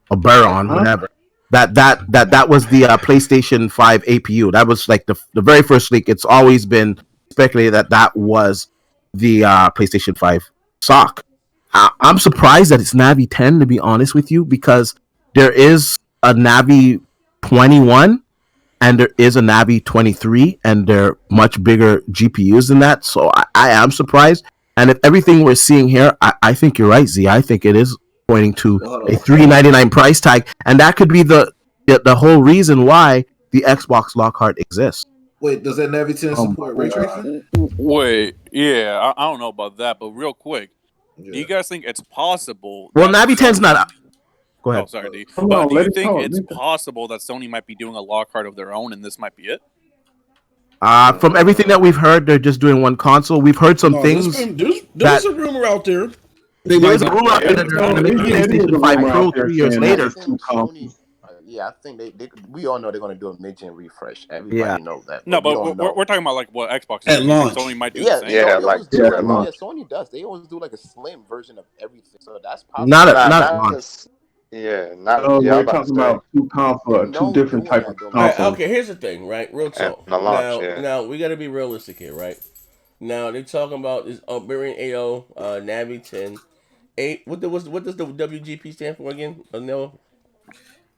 whatever, that was the PlayStation 5 APU. That was like the very first leak. It's always been speculated that was the PlayStation 5 SoC. I'm surprised that it's Navi 10, to be honest with you, because there is a Navi 21 and there is a Navi 23, and they're much bigger GPUs than that. So I am surprised. And if everything we're seeing here, I think you're right, Z. I think it is pointing to a $399 price tag, and that could be the whole reason why the Xbox Lockhart exists. Wait, does that Navi 10 support ray tracing? Wait, yeah, I don't know about that, but real quick, Do you guys think it's possible? Well, that Navi 10's Sony- not. Go Oh, ahead. sorry, D. Come But on, do let you it think talk, it's nigga. possible that Sony might be doing a lock card of their own, and this might be it? From everything that we've heard, they're just doing one console. We've heard some No, things. there's a rumor out there. They There's might a rumor out there that they're going to make It is a PlayStation 5 rumor Pro out there 3 years saying that later. it's two consoles. Yeah, I think we all know they're gonna do a mid-gen refresh. Everybody knows that. No, we but don't know. we're talking about like what Xbox At is. You think launch. Sony might do Yeah, the same. Yeah, Sony like always do that. at Yeah, launch. Sony does. They always do like a slim version of everything. So that's possible. Not not at launch. as- yeah, not No, yeah. I we're was about to talking say, about two consoles, two different type of consoles. Okay, here's the thing, right? Real talk. And a launch, Now we got to be realistic here, right? Now they're talking about this Variant AO, Navi 10, 8. What does the WGP stand for again? No.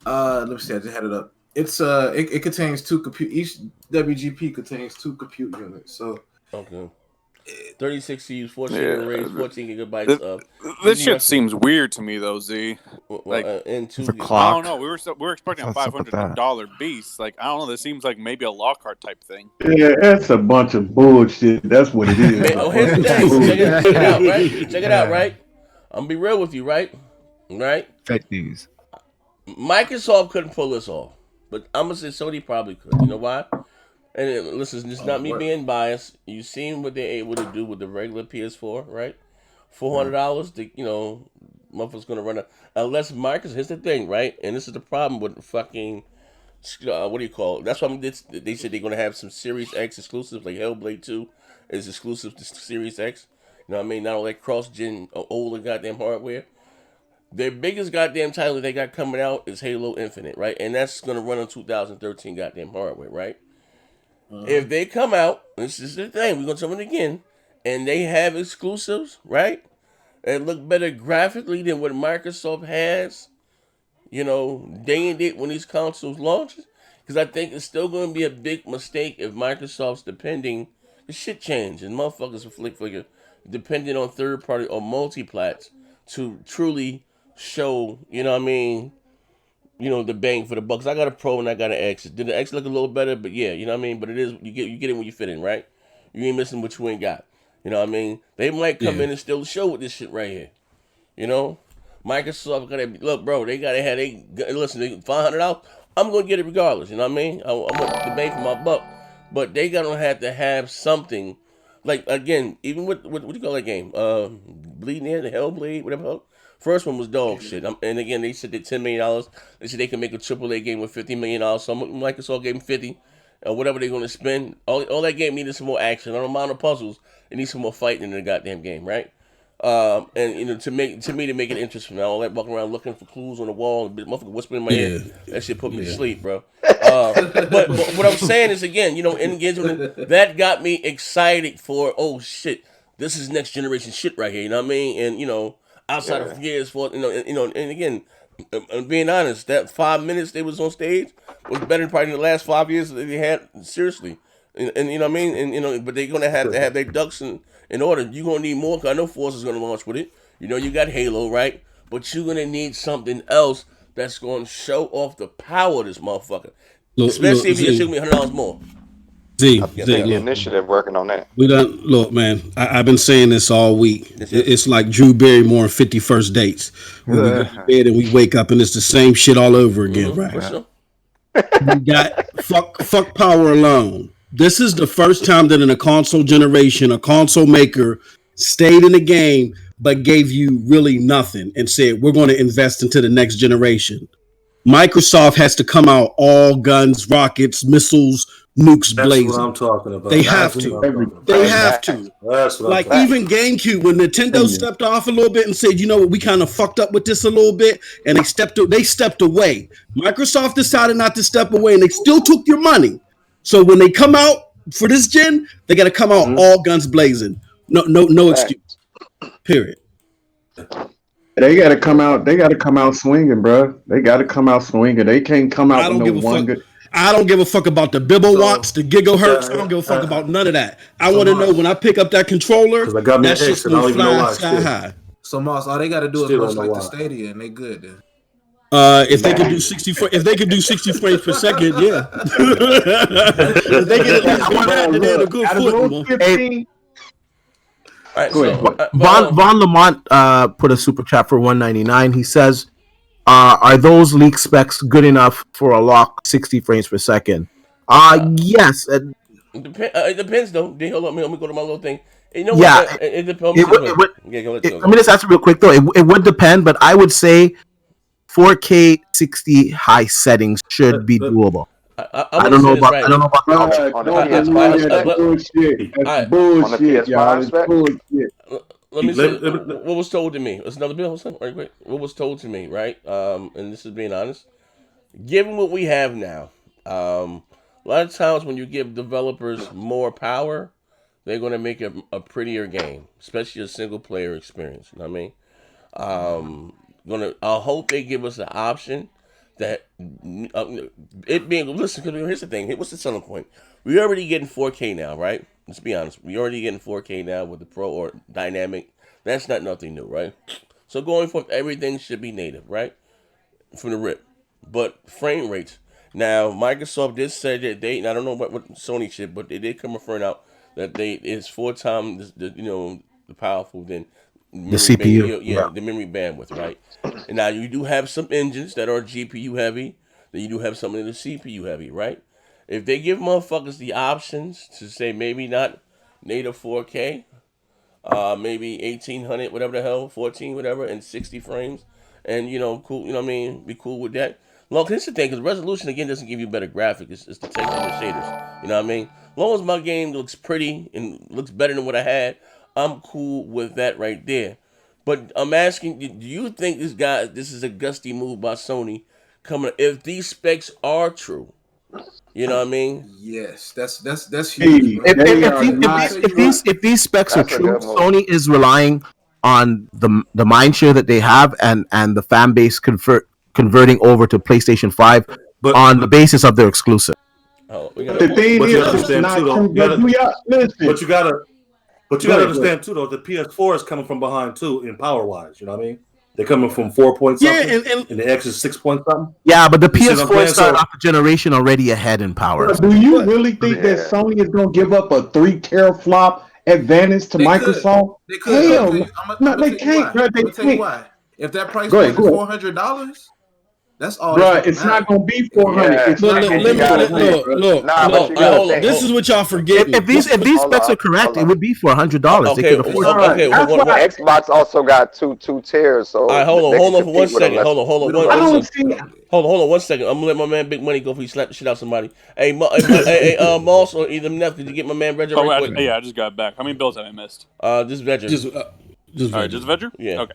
Let me see. I just had it up. It's it contains two compute. Each WGP contains 2 compute units. So Okay. 36 CUs, 14 Yeah. arrays, 14 gigabytes of. This shit seems weird to me, though, Z. Like and It's a 2 clock. I don't know. We were expecting a What's up with that? $500 beast. Like I don't know. This seems like maybe a lock card type thing. Yeah, that's a bunch of bullshit. That's what it is. Man, here's the thing. Check it out, right? Check it out, right? I'm gonna be real with you, right? Right? Fake news. Microsoft couldn't pull this off, but I'm gonna say Sony probably could. You know why? And listen, it's not me being biased. You seen what they're able to do with the regular PS4, right? $400. Motherfucker's gonna run out. Unless Microsoft. Here's the thing, right? And this is the problem with fucking. What do you call it? That's why they said they're gonna have some Series X exclusives, like Hellblade 2 is exclusive to Series X. You know what I mean? Not all that cross-gen older goddamn hardware. Their biggest goddamn title they got coming out is Halo Infinite, right? And that's gonna run on 2013 goddamn hardware, right? If they come out, this is the thing, we're gonna tell them again, and they have exclusives, right? That look better graphically than what Microsoft has, day and date when these consoles launches. Because I think it's still gonna be a big mistake if Microsoft's depending the shit change and motherfuckers are flick depending on third party or multi-plats to truly show, the bang for the bucks. I got a Pro and I got an X. Did the X look a little better? But yeah, you know what I mean? But it is, you get it when you fit in, right? You ain't missing what you ain't got. You know what I mean? They might come in and still show with this shit right here. Microsoft gotta look, bro. They gotta have listen. $500. I'm gonna get it regardless. You know what I mean? I want the bang for my buck. But they gonna have to have something. Like again, even with what do you call that game? Bleeding in the Hellblade, whatever. First one was dog shit. And again, they said that $10 million. They said they can make a AAA game with $50 million. So Microsoft gave them 50, or whatever they're gonna spend. All that game needed some more action. I don't mind the puzzles. It needs some more fighting in the goddamn game, right? And to make it interesting. Now all that walking around looking for clues on the wall, and motherfucker whispering in my ear, that shit put me to sleep, bro. But what I'm saying is again, engagement that got me excited for. Oh shit, this is next generation shit right here. You know what I mean? And outside of years for and again, I'm being honest, that 5 minutes they was on stage was better than probably the last 5 years that they had. Seriously, and you know what I mean? And but they're gonna have to have their ducks in order. You're gonna need more. Cause I know Forza's gonna launch with it. You got Halo, right? But you're gonna need something else that's gonna show off the power of this motherfucker. Especially if you're shooting me $100 more. Z, the initiative working on that. We done look, man. I've been saying this all week. It's like Drew Barrymore and 51st Dates. When we go to bed and we wake up and it's the same shit all over again, right? Sure. We got fuck power alone. This is the first time that in a console generation, a console maker stayed in the game but gave you really nothing and said, we're going to invest into the next generation. Microsoft has to come out all guns, rockets, missiles, nukes blazing. That's what I'm talking about. They have to. They have to. That's what like even GameCube, when Nintendo stepped off a little bit and said, we kind of fucked up with this a little bit, and they stepped away. Microsoft decided not to step away, and they still took your money. So when they come out for this gen, they got to come out all guns blazing. No excuse. Period. They got to come out. They got to come out swinging, bro. They got to come out swinging. They can't come out with no one good. I don't give a fuck about the bibblewatts, the gigahertz. I don't give a fuck about none of that. I want to know when I pick up that controller, that shit's gonna fly sky high. So Moss, all they got to do is much like the Stadia, and they good then. If they can do 60 frames per second, yeah. If they get at least do that, then they're a good foot. right, Go so ahead. Von Lamont put a super chat for 199. He says, "Are those leak specs good enough for a lock 60 frames per second?" Yes. It depends though. Hold on, let me go to my little thing. You know Yeah, what? It depends. Yeah, go. let me just answer real quick though. It would depend, but I would say 4K 60 high settings should be doable. I don't know about the option. On the Don't PS5 believe that spec? bullshit. That's Alright. On the bullshit, y'all. PS5 It's spec? bullshit. Let me say what was told to me. It's another bill. Right quick. What was told to me, right? And this is being honest. Given what we have now, a lot of times when you give developers more power, they're going to make a prettier game, especially a single player experience. You know what I mean? I hope they give us the option that it being listen. Because here's the thing. What's the selling point? We already getting 4K now, right? Let's be honest. We already getting 4K now with the Pro or Dynamic. That's not nothing new, right? So going forth, everything should be native, right? From the rip. But frame rates. Now, Microsoft did say that I don't know what Sony shit, but they did come referring out that it's 4 times the powerful than The CPU. the memory bandwidth, right? And now you do have some engines that are GPU heavy, then you do have some that are CPU heavy, right? If they give motherfuckers the options to say maybe not native 4K, maybe 1800, whatever the hell, 14, whatever, and 60 frames, and cool, you know what I mean, be cool with that. Look, here's the thing, because resolution again doesn't give you better graphics. It's the texture and the shaders. You know what I mean? As long as my game looks pretty and looks better than what I had, I'm cool with that right there. But I'm asking, do you think this is a gusty move by Sony coming? If these specs are true, you know what I mean? Yes, that's huge. Hey, Bro. If these specs That's are a true, good move. Sony is relying on the mind share that they have and the fan base converting over to PlayStation 5 But on the basis of their exclusive. Oh, The thing But you is, it's understand not too, though. true. But do y'all listen? but you gotta Go gotta ahead, understand too though. The PS4 is coming from behind too in power wise. You know what I mean? They're coming from 4 point Yeah, something, and and the X is 6 point something. Yeah, but the You see what I'm PS4 saying? started So- off the generation already ahead in power. But do you But- really think that Yeah. Sony is going to give up a 3 teraflop advantage to They Microsoft? They could. Hell, I'm no, gonna they tell you can't, why. bro. I'm They gonna tell you can't. why. If that price Go ahead, point is go ahead. $400, that's all. Bro, that's it's gonna not matter. going to be 400. Yeah. It's Look, not look, going let to me be gotta 400, look, bro. look, Nah, look, but you gotta look. think. This is what y'all forgetting. If these Hold specs on, are correct, hold it on. would be $400. They Okay, could afford it. okay. That's One, why Xbox also got two tiers, so all right, hold they on can for one compete with them second. less. Hold on, We one don't I know. don't see. Hold on 1 second. I'm gonna let my man Big Money go before he slap the shit out somebody. Hey, Moss or either Neff, did you get my man Veggie Oh, right quick? I just got back. How many bills have I missed? This Veggie. Just All right, just Vedger? Yeah. Okay.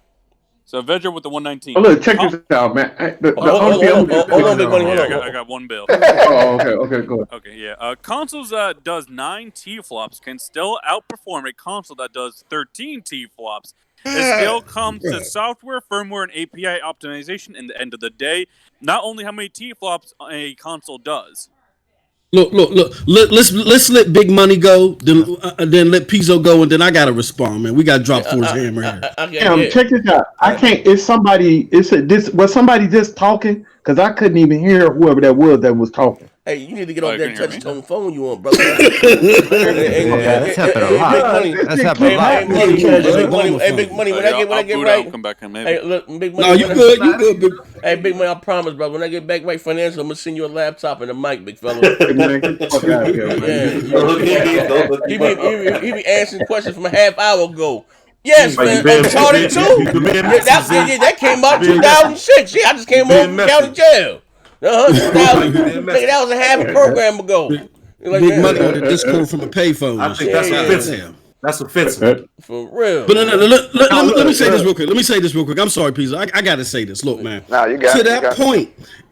So Vedger with the 119. Oh, look, check this out, man. The only thing I'm Hold on, Big Money. Hold Yeah, on. I got one bill. Oh, okay, go ahead. Okay, yeah. Consoles that does 9 T-flops can still outperform a console that does 13 T-flops. It still comes to software, firmware, and API optimization in the end of the day. Not only how many T-flops a console does. look. Let's let Big Money go, then let Pizzo go, and then I gotta respond, man. We gotta drop Force Hammer here. Check this out. I can't. It's somebody. Was somebody just talking? Because I couldn't even hear whoever that was talking. Hey, you need to get Oh, off you that couldn't hear touch me? tone phone you on, brother. Yeah, that's happening a lot. Big Money. That's happening a lot. Hey, Money. Obama Hey, Big Money. When I I'll get boot out right. and come back in maybe. Hey, look, Big Money. No, you good, you good. Big... Hey, Big Money. I promise, brother. When I get back right financial, I'm gonna send you a laptop and a mic, big fella. Hey, man, get the fuck out of here, man. He be answering questions from a half hour ago. Yes, Like, man. you being- Uncharted 2. you being messy, That came out You being 2006. Yeah, I just came being home from messy. county jail. 2000. being messy. Nigga, that was a half a program ago. Like, Big man, Money with a Discord from a payphone. I think that's Yeah. offensive. That's offensive. for real. But no, let me say this real quick. Let me say this real quick. I'm sorry, Pizzo. I gotta say this. Look, man. Nah, you got to it, you that got it. point,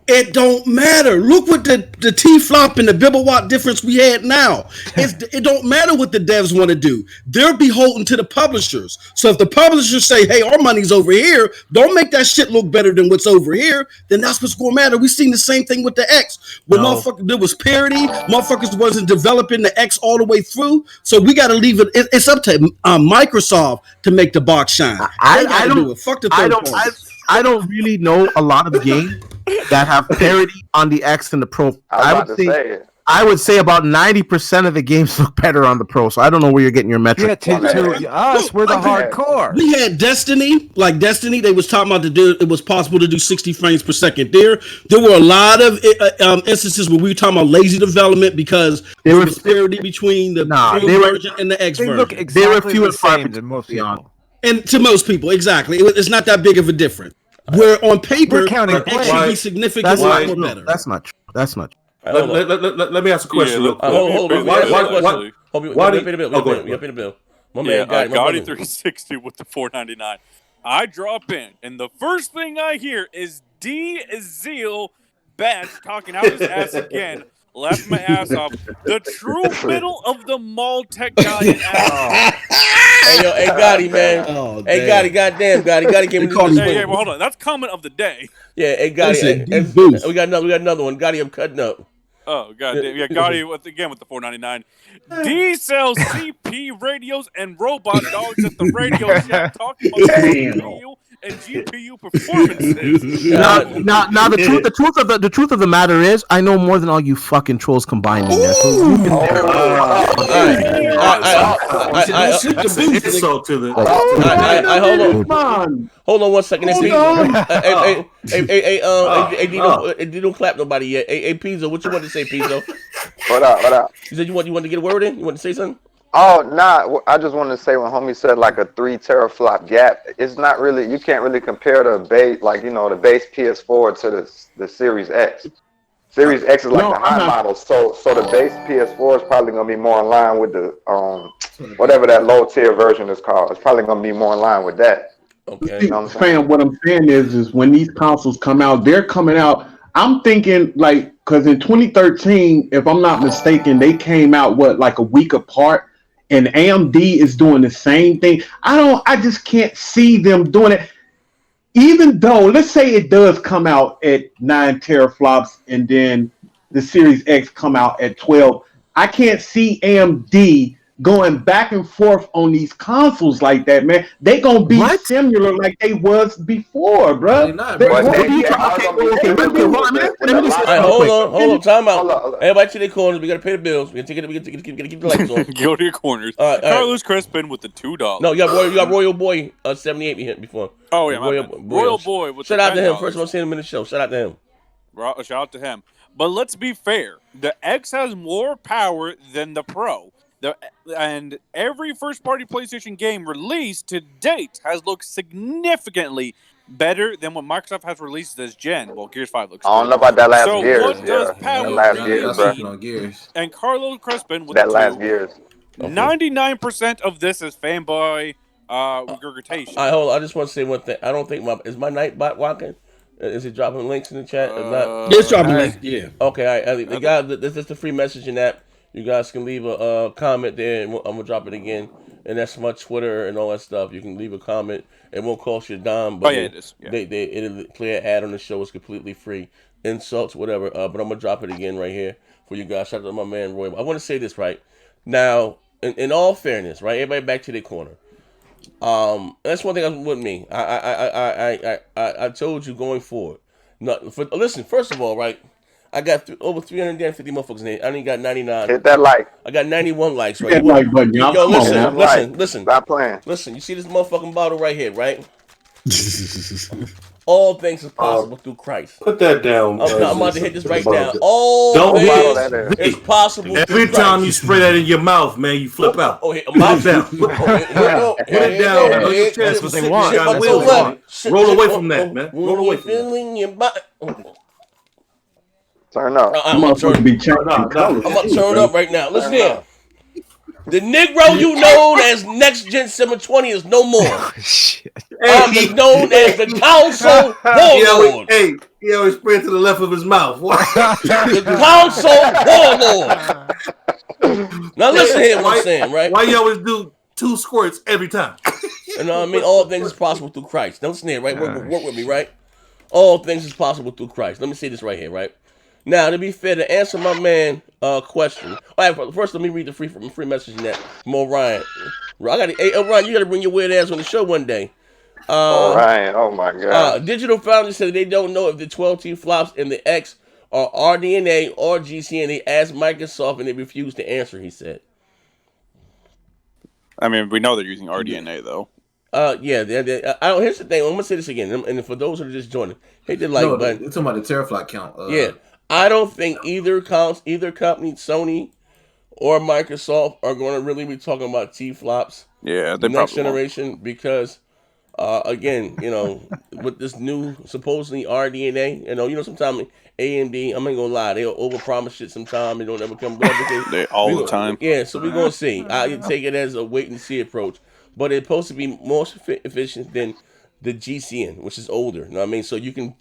it don't matter. Look what the T-flop and the Bibawatt difference we had now. It don't matter what the devs want to do. They're beholden to the publishers. So if the publishers say, hey, our money's over here, don't make that shit look better than what's over here, then that's what's going to matter. We seen the same thing with the X. When motherfuckers, there was parity, motherfuckers wasn't developing the X all the way through. So we got to leave it. It's up to Microsoft to make the box shine. I gotta don't do it. Fuck the third party. I don't really know a lot of games that have parity on the X and the Pro. I I was would about to say say it. I would say about 90% of the games look better on the Pro. So I don't know where you're getting your metric. Yeah, to us, we're the hardcore. We had Destiny, they was talking about it was possible to do 60 frames per second. There were a lot of instances where we were talking about lazy development because there was disparity between the Pro version and the X They version. look exactly the same to most people. And to most people, exactly. It's not that big of a difference. Where on paper, the X should be significantly more better. That's not true. That's not true. Let me ask a question real quick. Hold on. Why pay the bill? You pay the bill. My man, Gotti 360 with the $4.99. I drop in, and the first thing I hear is D. Zeal Batch talking out his ass again. Laugh my ass off. The true middle of the mall tech guy. Hey Gotti, man. Oh, hey Gotti, goddamn Gotti. Gotti came in. Hey, well, hold on. That's comment of the day. Yeah, hey Gotti. Listen, we got another one. Gotti, I'm cutting up. Oh, goddamn. Yeah, Gotti with the $4.99. D sells CP radios and robot dogs at the Radio Shack talking about CPU and GPU performances. Now the truth of the matter is, I know more than all you fucking trolls combined in there. So you Hold on 1 second. Hey, don't clap nobody yet. Hey, Pizzo, what you want to say, Pizzo? What up? You said you want to get a word in? You want to say something? Oh, nah. I just wanted to say when homie said like a 3 teraflop gap, it's not really. You can't really compare the base, the base PS4 to the Series X. Series X is like the high model, so the base PS4 is probably gonna be more in line with the whatever that low tier version is called. It's probably gonna be more in line with that. Okay. What I'm saying is when these consoles come out, they're coming out. I'm thinking because in 2013, if I'm not mistaken, they came out like a week apart, and AMD is doing the same thing. I just can't see them doing it. Even though, let's say it does come out at 9 teraflops, and then the Series X come out at 12, I can't see AMD going back and forth on these consoles like that, man. They gonna be similar like they was before, bro. Hold on. Time out. Everybody to their corners. We gotta pay the bills. We gotta keep the lights on. Go to your corners. Carlos Crespin with the $2. No, you got Royal Boy 78 we hit before. Oh yeah, Royal Boy with shout out to him. First of all, seeing him in the show. Shout out to him. Shout out to him. But let's be fair. The X has more power than the Pro. And every first-party PlayStation game released to date has looked significantly better than what Microsoft has released this gen. Well, Gears 5 looks. I don't know about that last Gears. So what does power Gears? And Carlos Crespin with that last Gears. 99% of this is fanboy regurgitation. I just want to say one thing. I don't think is my Nightbot walking. Is it dropping links in the chat? It's dropping links. Yeah. Okay. This is the free messaging app. You guys can leave a comment there, and I'm gonna drop it again. And that's my Twitter and all that stuff. You can leave a comment. It won't cost you a dime, but it is. Yeah. It'll play an ad on the show. It's completely free. Insults, whatever. But I'm gonna drop it again right here for you guys. Shout out to my man Roy. I want to say this right now. In all fairness, right? Everybody back to their corner. That's one thing with me. I told you going forward. Listen, first of all, right? I got over 350 motherfuckers in here. I only got 99. Hit that like. I got 91 likes, right? Hit that like button, y'all. Yo, listen. Stop playing. Listen, you see this motherfucking bottle right here, right? All things is possible through Christ. Put that down. I'm about to hit this right now. All things is possible. Every time you spray that in your mouth, man, you flip out. Oh, hit mouth down. Put it down. That's what they want. Roll away from that, man. Roll away from that. Turn up. I'm gonna turn up right now. Listen here. The Negro you known as Next Gen 720 is no more. I'm known as the Council Warlord. He always spread to the left of his mouth. The Council Warlord. Now listen here what I'm saying, right? Why you always do 2 squirts every time? You know what I mean? All things is possible through Christ. Now listen here, right? Work with me, right? All things is possible through Christ. Let me say this right here, right? Now, to be fair, to answer my man question. All right, first let me read the free message in that from Orion. Orion, you gotta bring your weird ass on the show one day. Orion, oh my god. Digital Foundry said they don't know if the 12T flops in the X or RDNA or GCN. They asked Microsoft and they refused to answer. He said. I mean, we know they're using RDNA though. Yeah. I don't. Here's the thing. I'm gonna say this again, and for those who are just joining, hit the like button. They're talking about the teraflop count. Yeah, I don't think either company, Sony or Microsoft, are going to really be talking about T-flops. Yeah, the next generation because. Again, with this new supposedly RDNA, sometimes AMD, I'm not gonna lie, they'll overpromise shit sometimes, they don't ever come with everything. They all the time. Yeah, so we're gonna see. I take it as a wait and see approach, but it's supposed to be more efficient than the GCN, which is older. You know what I mean? So you can,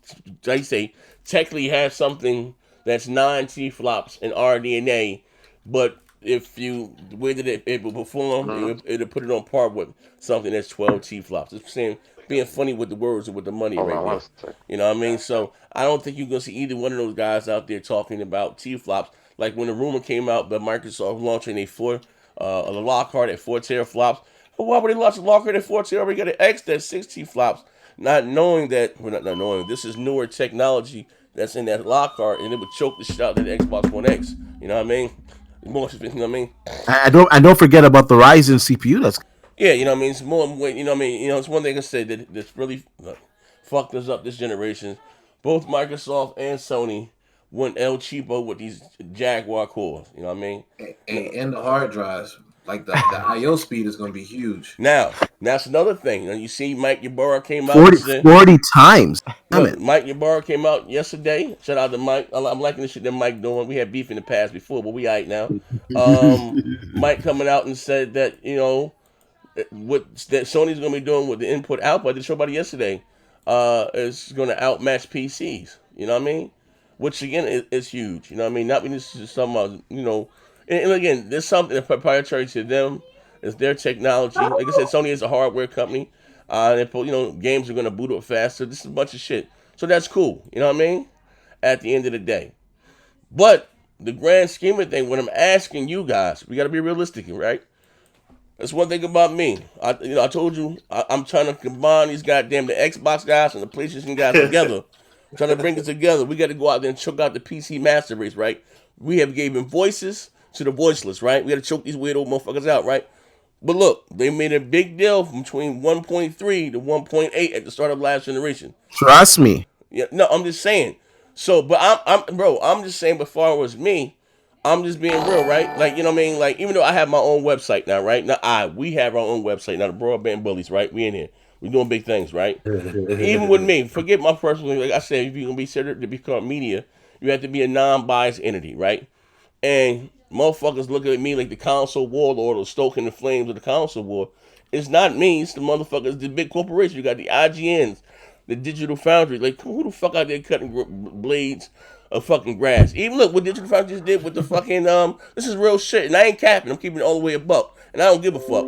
like you say, technically have something that's 9 T-flops and RDNA, but if you the way that it will perform, it'll put it on par with something that's 12 T-flops. It's saying being funny with the words and with the money right there. You know what I mean? So I don't think you're gonna see either one of those guys out there talking about T-flops. Like when the rumor came out that Microsoft launching a lock card at 4 teraflops. But why would they launch a lock card at 4 teraflops? We got an X that's 6 T-flops, not knowing that not knowing this is newer technology that's in that lock card, and it would choke the shit out of the Xbox One X. You know what I mean? More, you know what I mean? I don't forget about the Ryzen CPU. That's you know what I mean. It's more, you know what I mean. It's one thing I say that's really fucked us up this generation. Both Microsoft and Sony went El Cheapo with these Jaguar cores. You know what I mean? And the hard drives, like the I/O speed is going to be huge. Now that's another thing. You see, Mike Ybarra came out 40 times. Look, Mike Ybarra came out yesterday. Shout out to Mike. I'm liking the shit that Mike doing. We had beef in the past before, but we aight now. Mike coming out and said that what that Sony's gonna be doing with the input output. I did show about it yesterday. Is gonna outmatch PCs. You know what I mean? Which again is huge. You know what I mean? Not this is something and again, there's something proprietary to them. It's their technology. Like I said, Sony is a hardware company. Games are gonna boot up faster. This is a bunch of shit. So that's cool. You know what I mean? At the end of the day. But the grand scheme of thing, when I'm asking you guys, we gotta be realistic, right? That's one thing about me. I told you I'm trying to combine these the Xbox guys and the PlayStation guys together. I'm trying to bring it together. We got to go out there and choke out the PC master race, right? We have given voices to the voiceless, right? We got to choke these weirdo motherfuckers out, right? But look, they made a big deal from between 1.3 to 1.8 at the start of last generation. Trust me. Yeah, no, I'm just saying. So, but I'm just saying. Before it was me, I'm just being real, right? Like, you know what I mean? Like, even though I have my own website now, right? We have our own website now, the Broadband Bullies, right? We in here. We doing big things, right? Even with me, forget my personal, like I said, if you're going to be considered to become media, you have to be a non-biased entity, right? And motherfuckers looking at me like the console warlord or stoking the flames of the console war. It's not me, it's the motherfuckers, the big corporations. You got the IGNs, the Digital Foundry. Like, who the fuck out there cutting blades of fucking grass? Even look what Digital Foundry just did with the fucking this is real shit, and I ain't capping. I'm keeping it all the way a buck, and I don't give a fuck.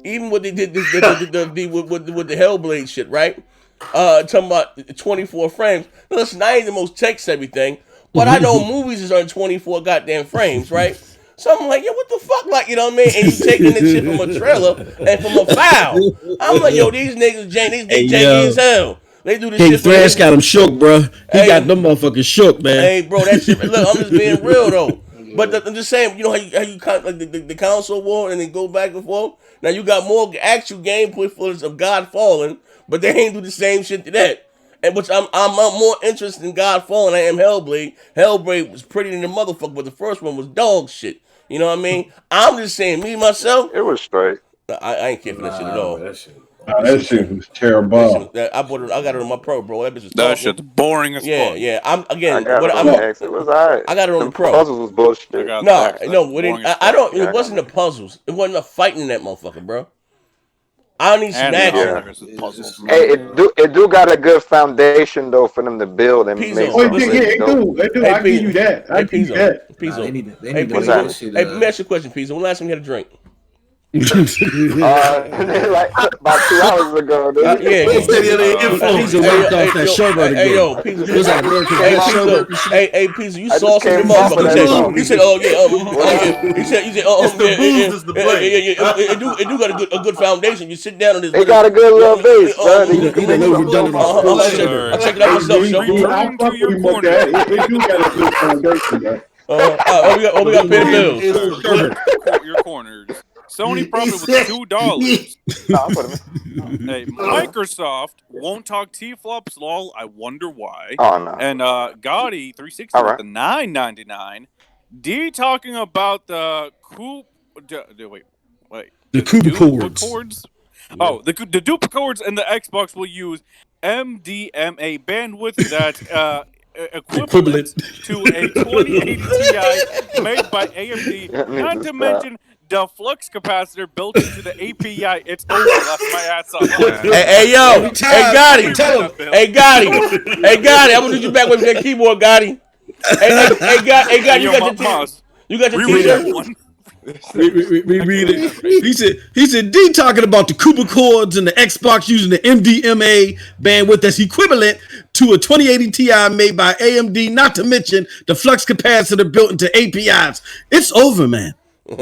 Even what they did with the Hellblade shit, right? Talking about 24 frames. Now, listen, I ain't the most tech savvy thing, but I know movies is on 24 goddamn frames, right? So I'm like, yo, what the fuck? Like, you know what I mean? And you taking this shit from a trailer and from a file. I'm like, yo, these niggas janky as hell. They do this King shit. Thrash got him shook, bro. He got them motherfuckers shook, man. Hey, bro, that shit. Look, I'm just being real though. But I'm just saying, you know how you like the console war and then go back and forth. Now you got more actual gameplay footage of God Fallen, but they ain't do the same shit to that. And which I'm more interested in God Fallen than I am Hellblade. Hellblade was pretty than the motherfucker, but the first one was dog shit. You know what I mean? I'm just saying, me myself, it was straight. I ain't care for that shit at all. That shit was terrible. I got it on my pro, bro. That bitch was that shit's boring as fuck. Yeah. I got it on the X. It was alright. I got it on the pro. Puzzles was bullshit. I don't. It wasn't the puzzles. It wasn't the fighting in that motherfucker, bro. I need some action. Hey, it do got a good foundation though for them to build and make. It do. I give you that. I give you that. Pizzo. They need Hey, to let me ask you a question, Pizzo. When last time you had a drink? Like about 2 hours ago, dude. Yeah, He said he had an influence. Pizza whacked off that Sherbert again. yo, Pizza. Was that American Hey, Best Pizza. Sherbert machine? Hey, Pizza. You I saw just some of came them off of motherfuckers. that song. He said, oh yeah, he said, It's the booze that's the play. it do got a good foundation. You sit down on this. It got a good little bass, bro. He done overdone it on sugar. I check it out myself. I Returning fuck to your with him with corner. that. It do got a good foundation, man. We got to pay the bills. It's Sherbert. Your corners. Sony profit was $2. Hey, Microsoft won't talk T-flops. Lol. I wonder why. Oh no. And Gotti 360 All with right. the $9.99. D talking about the The Cuba cords. Oh, the dupe cords and the Xbox will use MDMA bandwidth that equivalent to a 2080 Ti made by AMD. That needs Not to to stop. mention the flux capacitor built into the API. It's over. That's my ass off. Hey, yo, hey, Gotti, Tell him. hey, Gotti, I'm gonna do you back with that keyboard, Gotti. Hey, Gotti, you got your Reread t-shirt. that one. Read it. He said D talking about the Cuba cords and the Xbox using the MDMA bandwidth that's equivalent to a 2080 Ti made by AMD, not to mention the flux capacitor built into APIs. It's over, man. Hey,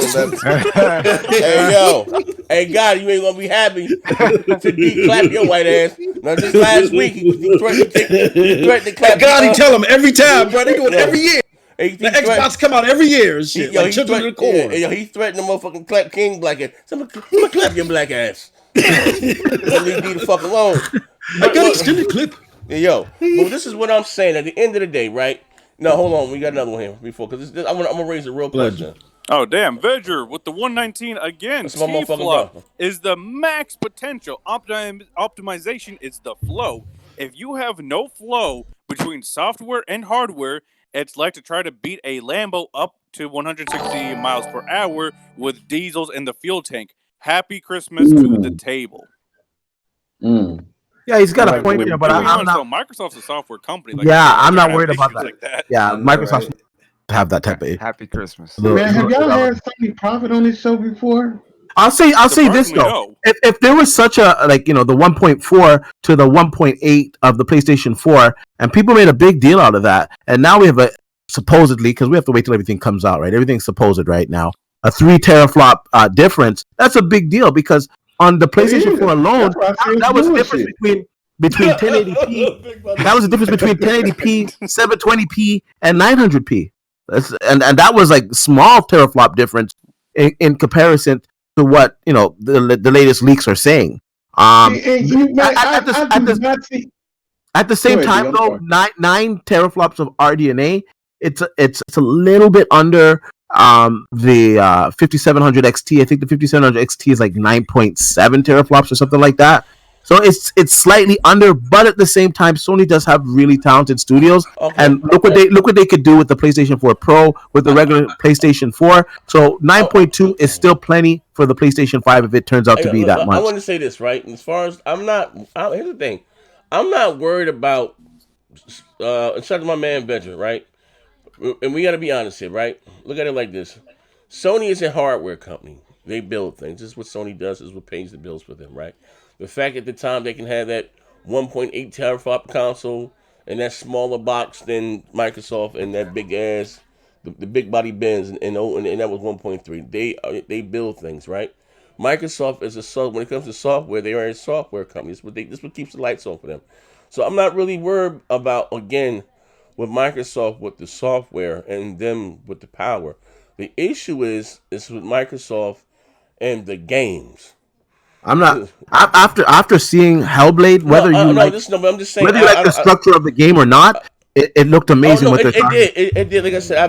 yo, hey, Gotti, you ain't gonna be happy to clap your white ass. Now, just last week, he threatened to clap. God, tell him every time, bro. They do it every year. The Xbox come out every year and shit. Like Children of the Corn. He threatened the motherfucking clap King black ass. So I'm gonna clap your black ass. Leave me the fuck alone. I got extended clip. Yo, but this is what I'm saying. At the end of the day, right? No, hold on. We got another one here before because I'm gonna raise a real question. Oh, damn. Vedger with the 119 again. That's my motherfucking T-flop brother. is the max potential. Optimization is the flow. If you have no flow between software and hardware, it's like to try to beat a Lambo up to 160 miles per hour with diesels in the fuel tank. Happy Christmas to the table. Yeah, he's got a point there, but I'm not. Microsoft's a software company. I'm not worried about that. like that. Yeah, Microsoft have that type of. Happy Christmas. Man, have y'all had Sony Profit on this show before? I'll say this though. No. If there was such a the 1.4 to the 1.8 of the PlayStation 4, and people made a big deal out of that, and now we have a supposedly, because we have to wait till everything comes out, right? Everything's supposed right now. A 3 teraflop difference. That's a big deal because on the PlayStation 4 alone, that was the difference between 1080p. That was the difference between 1080p, 720p, and 900p. And that was like small teraflop difference in comparison to what the latest leaks are saying. At the same time, though, 9 teraflops of RDNA, it's a little bit under the 5700 XT. I think the 5700 XT is like 9.7 teraflops or something like that. So it's slightly under, but at the same time, Sony does have really talented studios, and look what they could do with the PlayStation 4 Pro with the regular PlayStation 4. So 9.2 is still plenty for the PlayStation 5 if it turns out to be that much. I want to say this right. As far as here's the thing, I'm not worried about. Except my man Vedger, right? And we got to be honest here, right? Look at it like this: Sony is a hardware company. They build things. This is what Sony does. This is what pays the bills for them, right? The fact at the time they can have that 1.8 teraflop console in that smaller box than Microsoft and that big ass, the big body Benz, and that was 1.3. They build things, right? Microsoft is when it comes to software, they are a software company. This what keeps the lights on for them. So I'm not really worried about, again, with Microsoft with the software and them with the power. The issue is with Microsoft and the games. I'm not after seeing Hellblade, whether you like the structure of the game or not. It looked amazing. It did. Like I said, I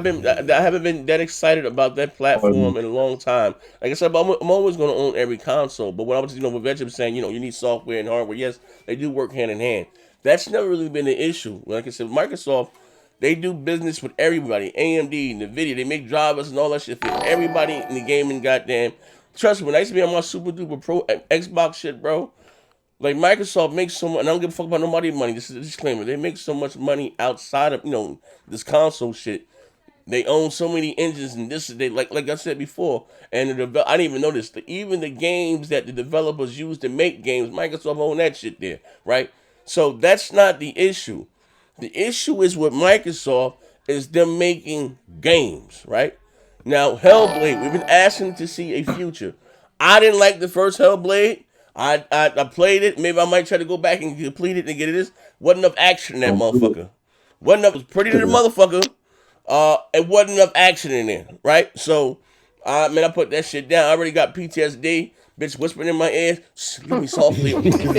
haven't been that excited about that platform in a long time. Like I said, I'm always going to own every console. But when I was, what Veg was saying, you need software and hardware. Yes, they do work hand in hand. That's never really been an issue. Like I said, Microsoft, they do business with everybody. AMD, Nvidia, they make drivers and all that shit for everybody in the gaming goddamn. Trust me, when I used to be on my Super Duper Pro Xbox shit, bro, like Microsoft makes so much, and I don't give a fuck about nobody's money. This is a disclaimer. They make so much money outside of, this console shit. They own so many engines and this they like I said before. And I didn't even notice that even the games that the developers use to make games, Microsoft own that shit there, right? So that's not the issue. The issue is with Microsoft is them making games, right? Now, Hellblade, we've been asking to see a future. I didn't like the first Hellblade. I played it. Maybe I might try to go back and complete it and get it. This wasn't enough action in that motherfucker. Wasn't enough. It was pretty to the motherfucker. It wasn't enough action in there, right? So, man, I put that shit down. I already got PTSD. Bitch whispering in my ear, "Love me softly." Bitch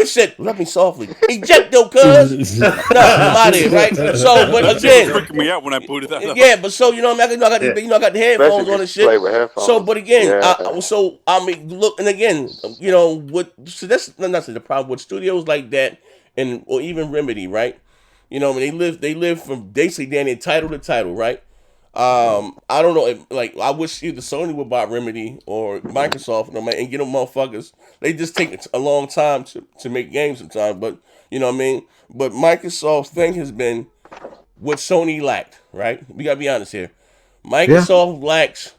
said, "Love me softly." Ejecto, cuz. Nah, I'm out of here, right? So, but again, freaking me out when I booted that up. yeah, but so I got the headphones on and shit. So, but again, I mean, look, and again, so that's not the problem with studios like that, and or even Remedy, right? They live from basically damn title to title, right? I don't know if, I wish either Sony would buy Remedy or Microsoft and get them motherfuckers. They just take a long time to make games sometimes, but you know what I mean? But Microsoft's thing has been what Sony lacked, right? We gotta be honest here. Microsoft lacks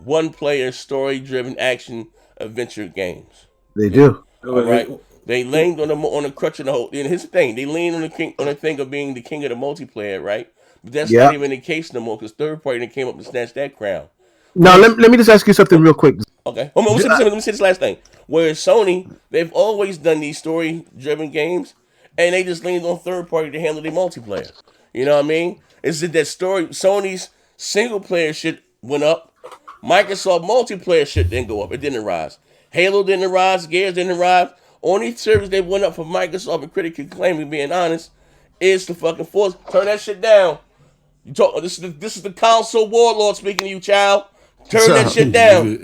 one-player, story-driven action adventure games. They do. All right. They leaned on the crutch of the whole. And here's the thing: they leaned on the thing of being the king of the multiplayer, right? But that's not even the case no more because third party that came up and snatched that crown. Now let me just ask you something real quick. Okay, let me say this last thing. Whereas Sony, they've always done these story-driven games, and they just leaned on third party to handle their multiplayer. You know what I mean? It's that Sony's single-player shit went up. Microsoft multiplayer shit didn't go up. It didn't rise. Halo didn't rise. Gears didn't rise. Only service they went up for Microsoft and critics can claim, me being honest, is the fucking Forza. Turn that shit down. You talk. This is the console warlord speaking to you, child. Turn that shit down.